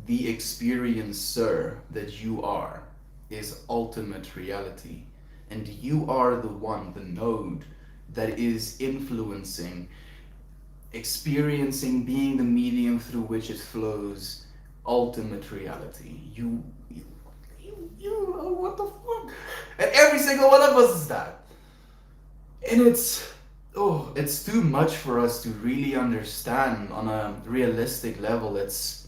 the experiencer that you are, is ultimate reality. And you are the one, the node, that is influencing, experiencing, being the medium through which it flows, ultimate reality. Oh, what the fuck? And every single one of us is that. And it's too much for us to really understand on a realistic level. It's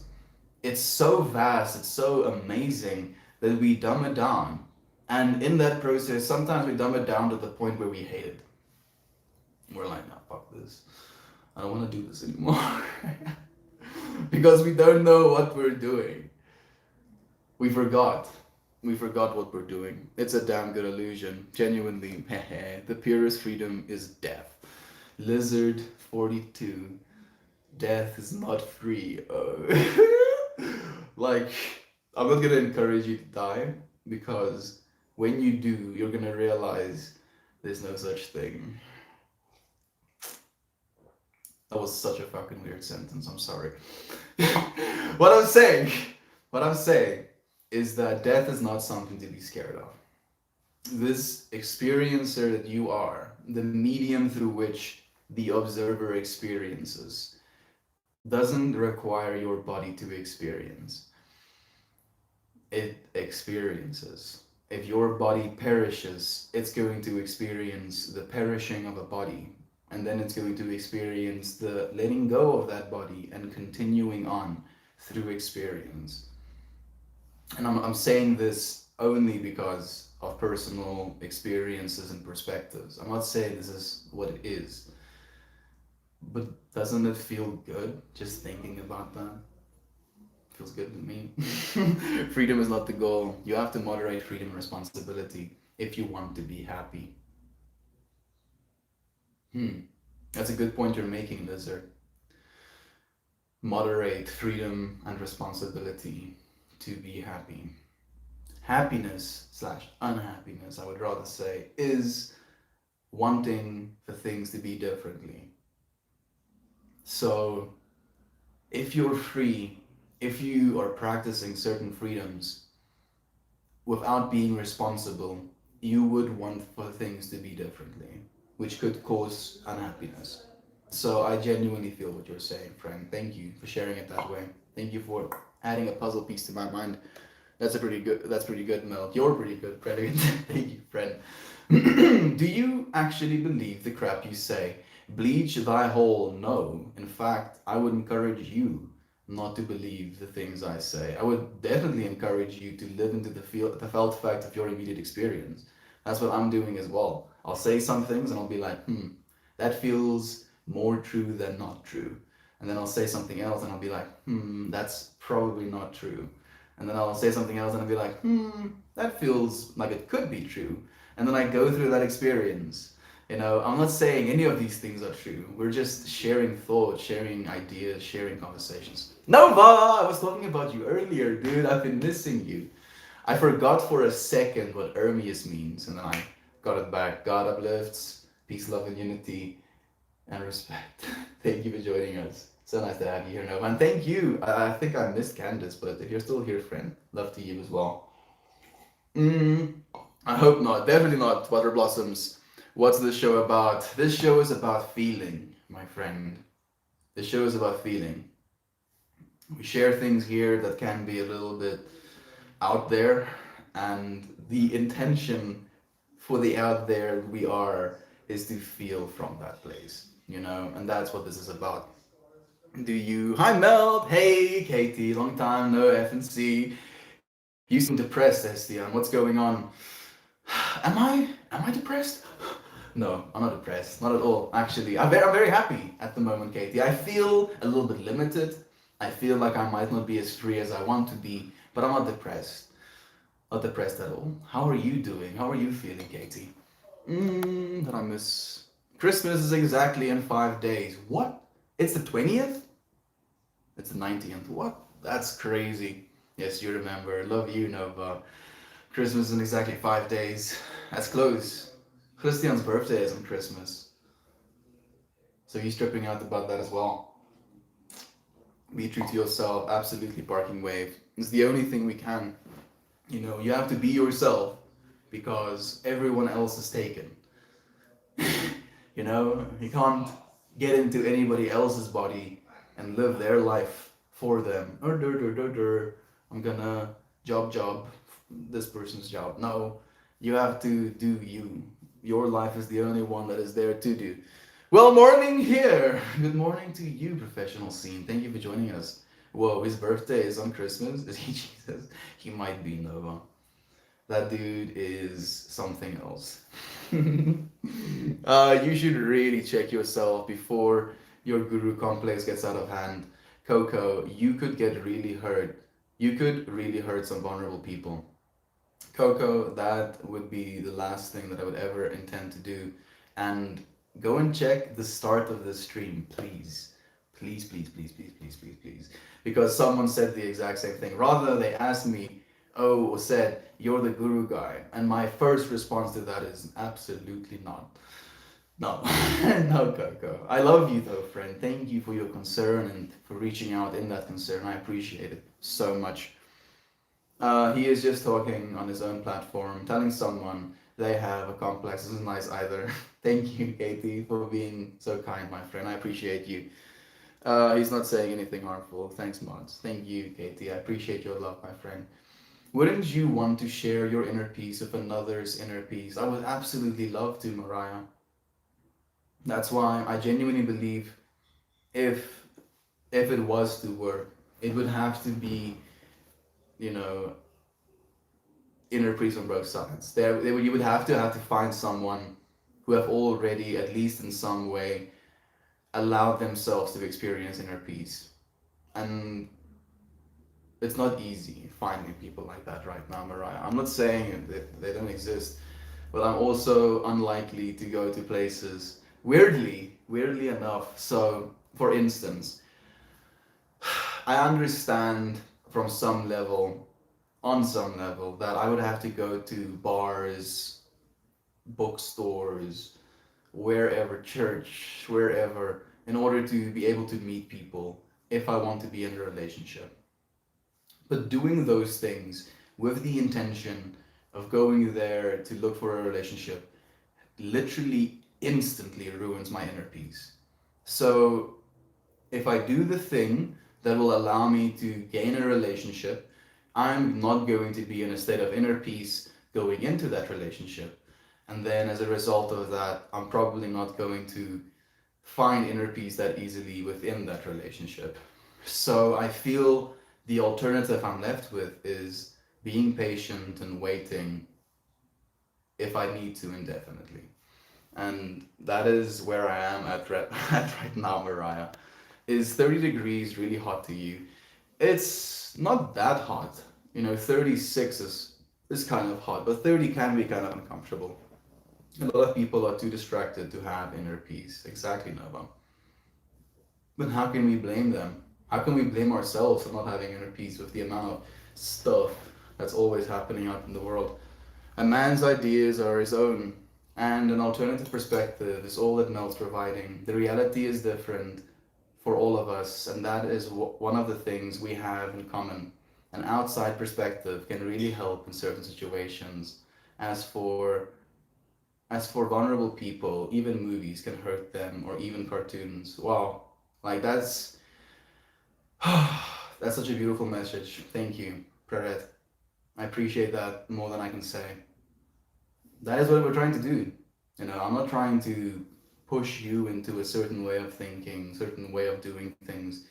so vast, it's so amazing that we dumb it down. And in that process, sometimes we dumb it down to the point where we hate it. We're like, nah, fuck this. I don't want to do this anymore. Because we don't know what we're doing. We forgot. We forgot what we're doing. It's a damn good illusion. Genuinely, the purest freedom is death. Lizard 42. Death is not free. Like, I'm not gonna encourage you to die, because when you do, you're gonna realize there's no such thing. That was such a fucking weird sentence, I'm sorry. What I'm saying is that death is not something to be scared of. This experiencer that you are, the medium through which the observer experiences, doesn't require your body to experience. It experiences. If your body perishes, it's going to experience the perishing of a body, and then it's going to experience the letting go of that body and continuing on through experience. And I'm saying this only because of personal experiences and perspectives. I'm not saying this is what it is, but doesn't it feel good just thinking about that? Feels good to me. Freedom is not the goal. You have to moderate freedom and responsibility if you want to be happy. That's a good point you're making, Lizard. Moderate freedom and responsibility to be happy. Happiness slash unhappiness, I would rather say, is wanting for things to be differently. So if you're free, if you are practicing certain freedoms without being responsible, you would want for things to be differently, which could cause unhappiness. So I genuinely feel what you're saying, friend. Thank you for sharing it that way. Thank you for adding a puzzle piece to my mind. That's pretty good, Mel. You're pretty good, friend. Thank you, friend. Do you actually believe the crap you say? Bleach thy hole? No. In fact, I would encourage you not to believe the things I say. I would definitely encourage you to live into the felt fact of your immediate experience. That's what I'm doing as well. I'll say some things and I'll be like, that feels more true than not true. And then I'll say something else and I'll be like, that's probably not true. And then I'll say something else and I'll be like, that feels like it could be true. And then I go through that experience. I'm not saying any of these things are true. We're just sharing thoughts, sharing ideas, sharing conversations. Nova, I was talking about you earlier, dude. I've been missing you. I forgot for a second what Ermius means, and then I got it back. God uplifts, peace, love, and unity, and respect. Thank you for joining us. So nice to have you here, Nova. And thank you. I think I missed Candace, but if you're still here, friend, love to you as well. I hope not. Definitely not. Water Blossoms. What's this show about? This show is about feeling, my friend. This show is about feeling. We share things here that can be a little bit out there, and the intention for the out there we are is to feel from that place, and that's what this is about. Do you? Hi Mel. Hey Katie. Long time no FNC. You seem depressed, Estian. What's going on? Am I depressed? No, I'm not depressed. Not at all. Actually, I'm very happy at the moment, Katie. I feel a little bit limited. I feel like I might not be as free as I want to be, but I'm not depressed. Not depressed at all. How are you doing? How are you feeling, Katie? Did I miss? Christmas is exactly in 5 days. What? It's the 20th? It's the 19th. What? That's crazy. Yes, you remember. Love you, Nova. Christmas is in exactly 5 days. That's close. Christian's birthday is on Christmas. So he's tripping out about that as well. Be true to yourself. Absolutely, Barking Wave. It's the only thing we can. You have to be yourself because everyone else is taken. You can't get into anybody else's body and live their life for them. I'm gonna job this person's job. No, you have to do you. Your life is the only one that is there to do. Well, morning here. Good morning to you, professional scene. Thank you for joining us. Whoa, his birthday is on Christmas. Is he Jesus? He might be Nova. That dude is something else. You should really check yourself before your guru complex gets out of hand. Coco, you could get really hurt. You could really hurt some vulnerable people. Coco, that would be the last thing that I would ever intend to do. And go and check the start of the stream, please. Please, please, please, please, please, please, please. Because someone said the exact same thing. Rather, they asked me, said, you're the guru guy. And my first response to that is absolutely not. No, no, Coco. I love you though, friend. Thank you for your concern and for reaching out in that concern. I appreciate it so much. He is just talking on his own platform, telling someone they have a complex isn't nice either. Thank you, Katie, for being so kind, my friend. I appreciate you. He's not saying anything harmful. Thanks, Mods. Thank you, Katie. I appreciate your love, my friend. Wouldn't you want to share your inner peace with another's inner peace? I would absolutely love to, Mariah. That's why I genuinely believe if it was to work, it would have to be, you know, inner peace on both sides. You would have to find someone who have already, at least in some way, allowed themselves to experience inner peace. And it's not easy finding people like that right now, Mariah. I'm not saying that they don't exist, but I'm also unlikely to go to places weirdly enough. So, for instance, I understand from some level, on some level, that I would have to go to bars, bookstores, wherever, church, wherever, in order to be able to meet people if I want to be in a relationship. But doing those things with the intention of going there to look for a relationship literally instantly ruins my inner peace. So if I do the thing that will allow me to gain a relationship, I'm not going to be in a state of inner peace going into that relationship. And then as a result of that, I'm probably not going to find inner peace that easily within that relationship. So I feel the alternative I'm left with is being patient and waiting if I need to indefinitely. And that is where I am at right now, Mariah. Is 30 degrees really hot to you? It's not that hot. 36 is kind of hot, but 30 can be kind of uncomfortable. A lot of people are too distracted to have inner peace. Exactly, Nova. But how can we blame them? How can we blame ourselves for not having inner peace with the amount of stuff that's always happening out in the world? A man's ideas are his own, and an alternative perspective is all that Mel's providing. The reality is different for all of us, and that is one of the things we have in common. An outside perspective can really help in certain situations. As for as for vulnerable people, even movies can hurt them, or even cartoons. Wow, like that's such a beautiful message. Thank you, Praret. I appreciate that more than I can say. That is what we're trying to do. I'm not trying to push you into a certain way of thinking, certain way of doing things.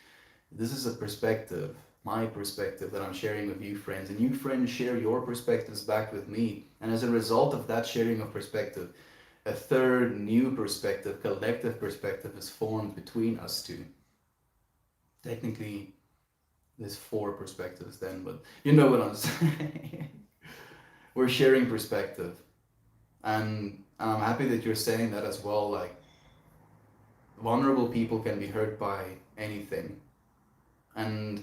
This is a perspective, my perspective that I'm sharing with you friends, and you friends share your perspectives back with me. And as a result of that sharing of perspective, a third new perspective, collective perspective is formed between us two. Technically, there's four perspectives then, but you know what I'm saying. We're sharing perspective. And I'm happy that you're saying that as well. Like, vulnerable people can be hurt by anything. And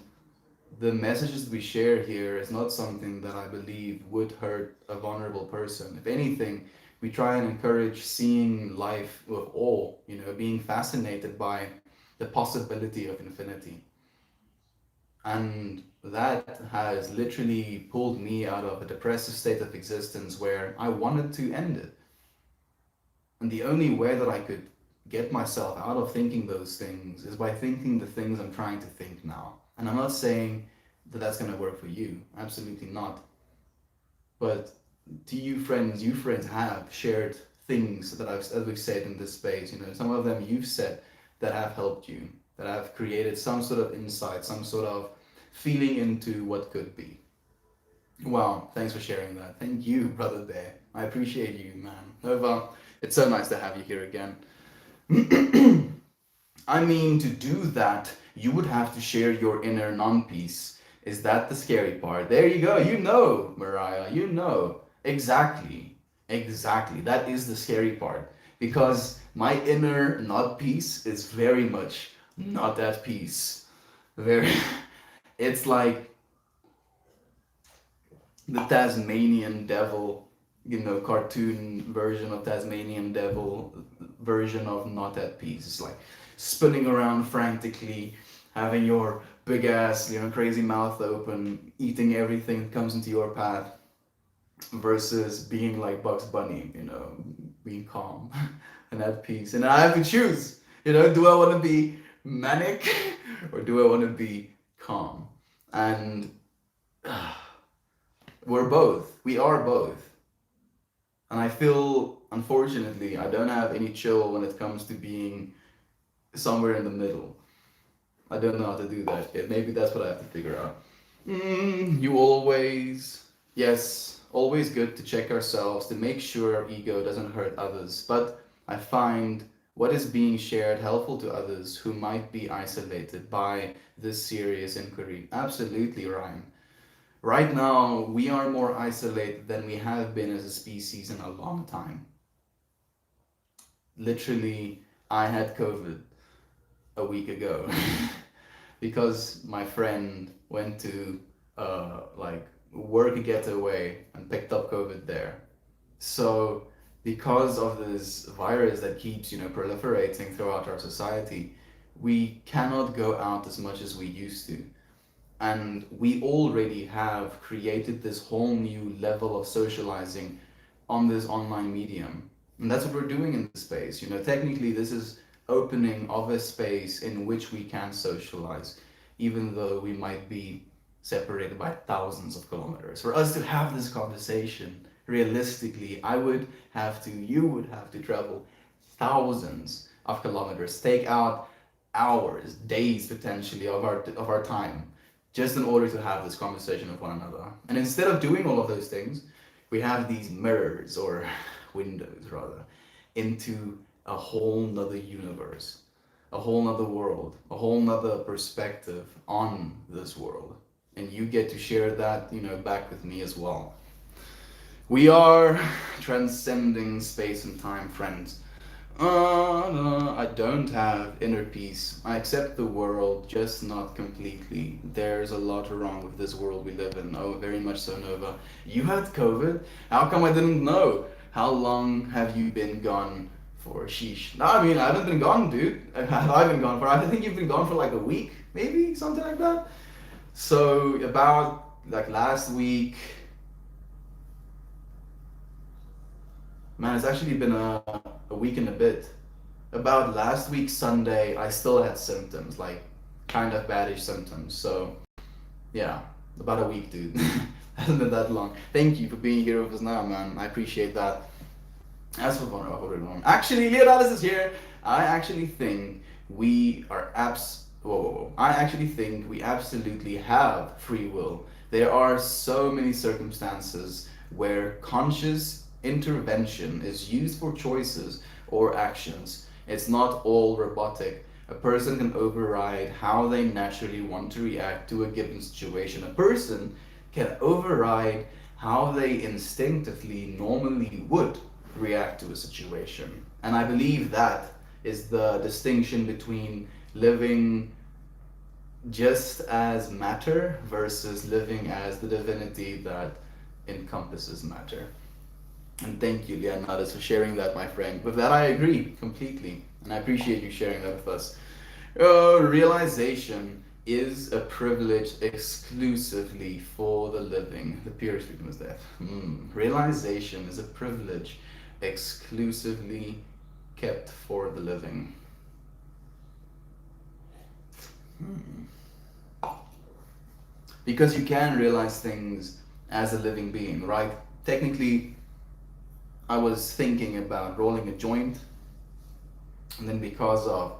the messages we share here is not something that I believe would hurt a vulnerable person. If anything, we try and encourage seeing life with awe, being fascinated by the possibility of infinity. And that has literally pulled me out of a depressive state of existence where I wanted to end it. And the only way that I could get myself out of thinking those things is by thinking the things I'm trying to think now. And I'm not saying that that's going to work for you. Absolutely not. But to you friends have shared things that we've said in this space. Some of them you've said that have helped you, that have created some sort of insight, some sort of feeling into what could be. Wow, thanks for sharing that. Thank you, Brother Bear. I appreciate you, man. Nova, it's so nice to have you here again. I mean, to do that, you would have to share your inner non-peace. Is that the scary part? There you go. Mariah. Exactly. Exactly. That is the scary part. Because my inner not peace is very much not at peace. Very. It's like the Tasmanian devil, cartoon version of Tasmanian devil, version of not at peace. It's like spinning around frantically, having your big ass, crazy mouth open, eating everything that comes into your path, versus being like Bugs Bunny, being calm and at peace. And I have to choose, do I want to be manic or do I want to be calm? And we are both. And I feel, unfortunately, I don't have any chill when it comes to being somewhere in the middle. I don't know how to do that yet. Maybe that's what I have to figure out. Yes, always good to check ourselves to make sure our ego doesn't hurt others. But I find what is being shared helpful to others who might be isolated by this serious inquiry. Absolutely, Ryan. Right now, we are more isolated than we have been as a species in a long time. Literally, I had COVID a week ago because my friend went to work getaway and picked up COVID there. So because of this virus that keeps proliferating throughout our society, we cannot go out as much as we used to. And we already have created this whole new level of socializing on this online medium. And that's what we're doing in this space. Technically, this is opening of a space in which we can socialize, even though we might be separated by thousands of kilometers. For us to have this conversation, realistically, you would have to travel thousands of kilometers, take out hours, days potentially of our time, just in order to have this conversation with one another. And instead of doing all of those things, we have these mirrors, or windows rather, into a whole nother universe, a whole nother world, a whole nother perspective on this world. And you get to share that, back with me as well. We are transcending space and time, friends. No, I don't have inner peace. I accept the world, just not completely. There's a lot wrong with this world we live in. Oh, very much so, Nova. You had COVID? How come I didn't know? How long have you been gone for? Sheesh. No, I mean, I haven't been gone, dude. Have I been gone for? I think you've been gone for like a week, maybe, something like that. So, about like last week, man, it's actually been a week and a bit. About last week Sunday, I still had symptoms, like kind of baddish symptoms. So, yeah, about a week, dude. Hasn't been that long. Thank you for being here with us now, man. I appreciate that. As for one, actually, Leonidas is here. I actually think we are I actually think we absolutely have free will. There are so many circumstances where conscious intervention is used for choices or actions. It's not all robotic. A person can override how they naturally want to react to a given situation. A person can override how they instinctively normally would react to a situation. And I believe that is the distinction between living just as matter versus living as the divinity that encompasses matter. And thank you, Leonidas, for sharing that, my friend. With that, I agree completely, and I appreciate you sharing that with us. Realization is a privilege exclusively for the living. The purest freedom is death. Realization is a privilege exclusively kept for the living. Because you can realize things as a living being, right? Technically, I was thinking about rolling a joint, and then because of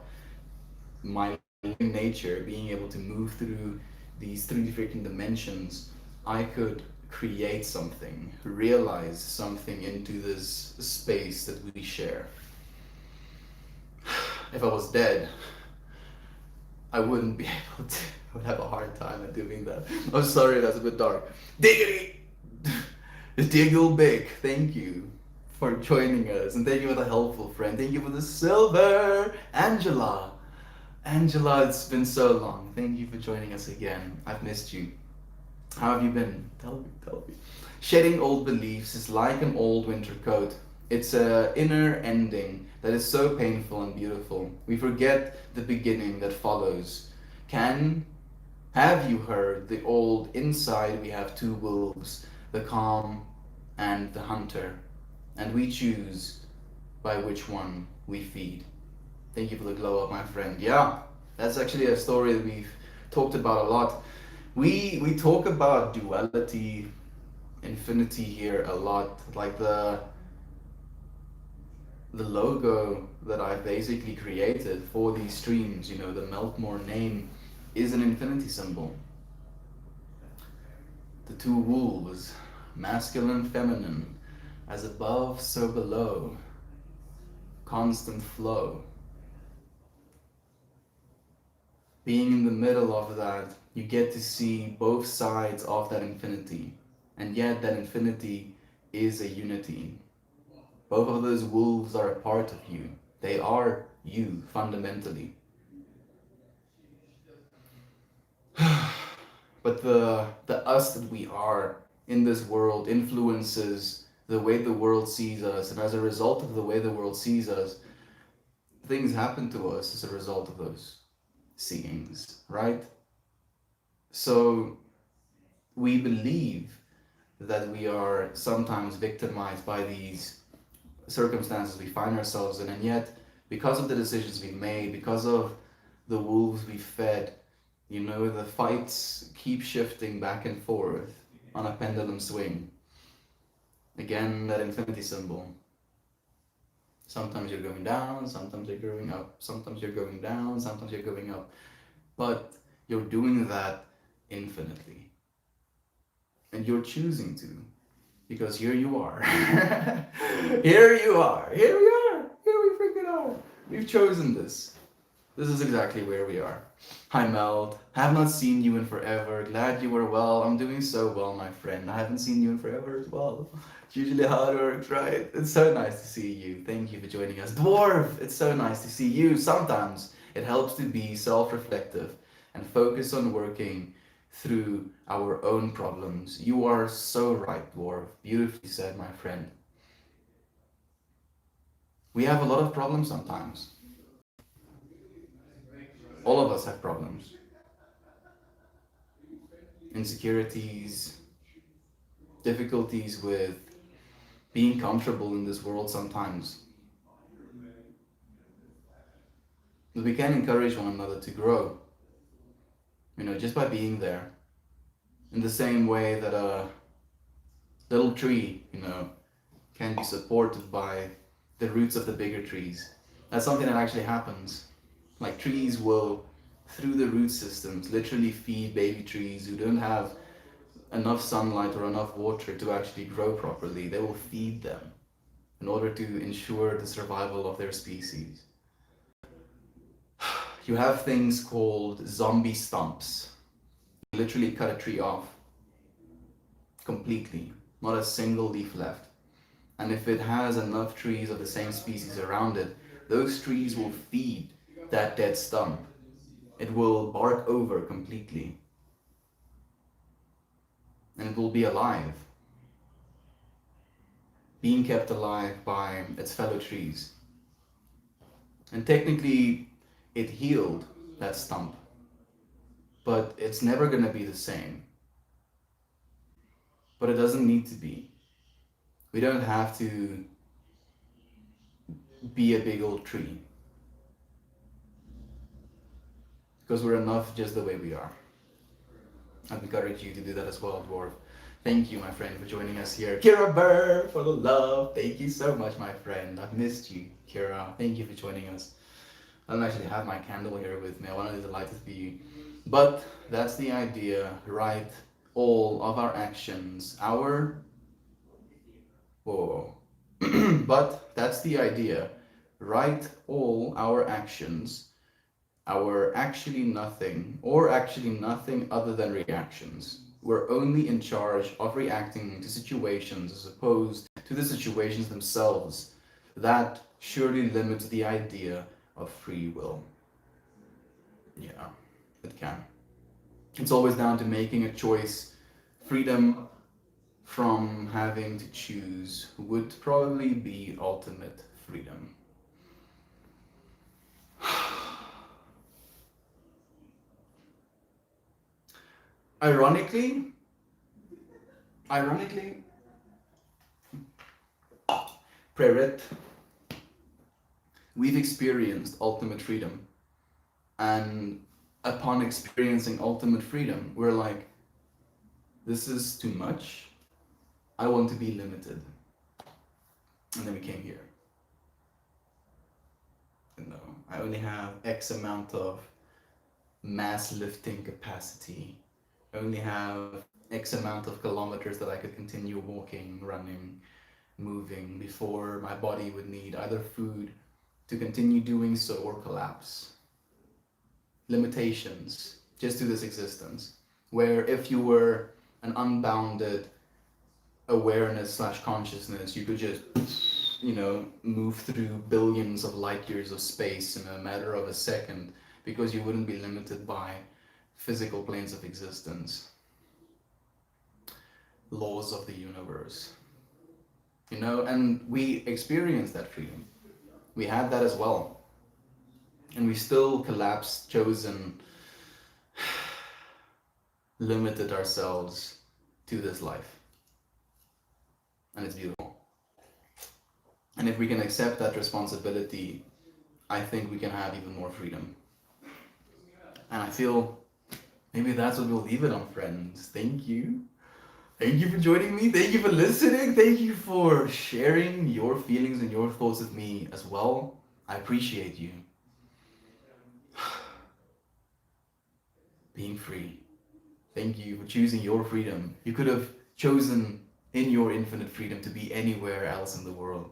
my nature being able to move through these three different dimensions, I could create something, realize something into this space that we share. If I was dead, I wouldn't be able to. I would have a hard time at doing that. I'm sorry, that's a bit dark. Diggity! Diggle Big, thank you for joining us, and thank you for the helpful friend. Thank you for the silver, Angela. Angela, it's been so long. Thank you for joining us again. I've missed you. How have you been? Tell me. Shedding old beliefs is like an old winter coat. It's an inner ending that is so painful and beautiful. We forget the beginning that follows. Have you heard the old inside we have two wolves, the calm and the hunter, and we choose by which one we feed. Thank you for the glow up, my friend. Yeah, that's actually a story that we've talked about a lot. We talk about duality, infinity here a lot. Like the logo that I've basically created for these streams, the Meltmore name, is an infinity symbol. The two wolves, masculine, feminine, as above, so below, constant flow. Being in the middle of that, you get to see both sides of that infinity, and yet that infinity is a unity. Both of those wolves are a part of you. They are you, fundamentally. But the us that we are in this world influences the way the world sees us, and as a result of the way the world sees us, things happen to us as a result of those seeings, right? So we believe that we are sometimes victimized by these circumstances we find ourselves in, and yet because of the decisions we made, because of the wolves we fed, You know, the fights keep shifting back and forth on a pendulum swing. Again, that infinity symbol. Sometimes you're going down, sometimes you're going up, sometimes you're going down, sometimes you're going up. But you're doing that infinitely. And you're choosing to. Because here you are. Here you are. Here we are. Here we freaking are. We've chosen this. This is exactly where we are. Hi Meld, have not seen you in forever. Glad you were well. I'm doing so well, my friend. I haven't seen you in forever as well. It's usually how it works, right? It's so nice to see you. Thank you for joining us. Dwarf, it's so nice to see you. Sometimes it helps to be self-reflective and focus on working through our own problems. You are so right, Dwarf. Beautifully said, my friend. We have a lot of problems sometimes. All of us have problems. Insecurities, difficulties with being comfortable in this world sometimes. But we can encourage one another to grow, just by being there. In the same way that a little tree, can be supported by the roots of the bigger trees. That's something that actually happens. Like trees will, through the root systems, literally feed baby trees who don't have enough sunlight or enough water to actually grow properly. They will feed them in order to ensure the survival of their species. You have things called zombie stumps. You literally cut a tree off completely, not a single leaf left. And if it has enough trees of the same species around it, those trees will feed that dead stump. It will bark over completely. And it will be alive, being kept alive by its fellow trees. And technically, it healed that stump, but it's never going to be the same. But it doesn't need to be. We don't have to be a big old tree, because we're enough just the way we are. I'd encourage you to do that as well, Dwarf. Thank you, my friend, for joining us here. Kira Burr, for the love. Thank you so much, my friend. I've missed you, Kira. Thank you for joining us. I don't actually have my candle here with me. I wanted to light it for you. But that's the idea, right? All of our actions, whoa. But that's the idea, right? All our actions, our actually nothing, or actually nothing other than reactions. We're only in charge of reacting to situations as opposed to the situations themselves. That surely limits the idea of free will. Yeah, it can. It's always down to making a choice. Freedom from having to choose would probably be ultimate freedom. Ironically, Prerit, we've experienced ultimate freedom. And upon experiencing ultimate freedom, we're like, this is too much. I want to be limited. And then we came here. I only have X amount of mass lifting capacity. I only have X amount of kilometers that I could continue walking, running, moving before my body would need either food to continue doing so or collapse. Limitations just to this existence, where if you were an unbounded awareness / consciousness, you could just move through billions of light years of space in a matter of a second, because you wouldn't be limited by physical planes of existence, laws of the universe, and we experienced that freedom. We had that as well, and we still collapsed, chosen, limited ourselves to this life, and it's beautiful. And if we can accept that responsibility, I think we can have even more freedom. And I feel maybe that's what we'll leave it on, friends. Thank you. Thank you for joining me. Thank you for listening. Thank you for sharing your feelings and your thoughts with me as well. I appreciate you. Being free. Thank you for choosing your freedom. You could have chosen in your infinite freedom to be anywhere else in the world.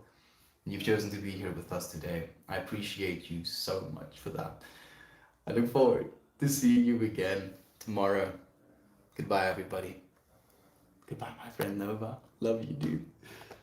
And you've chosen to be here with us today. I appreciate you so much for that. I look forward to seeing you again tomorrow. Goodbye, everybody. Goodbye, my friend Nova. Love you, dude.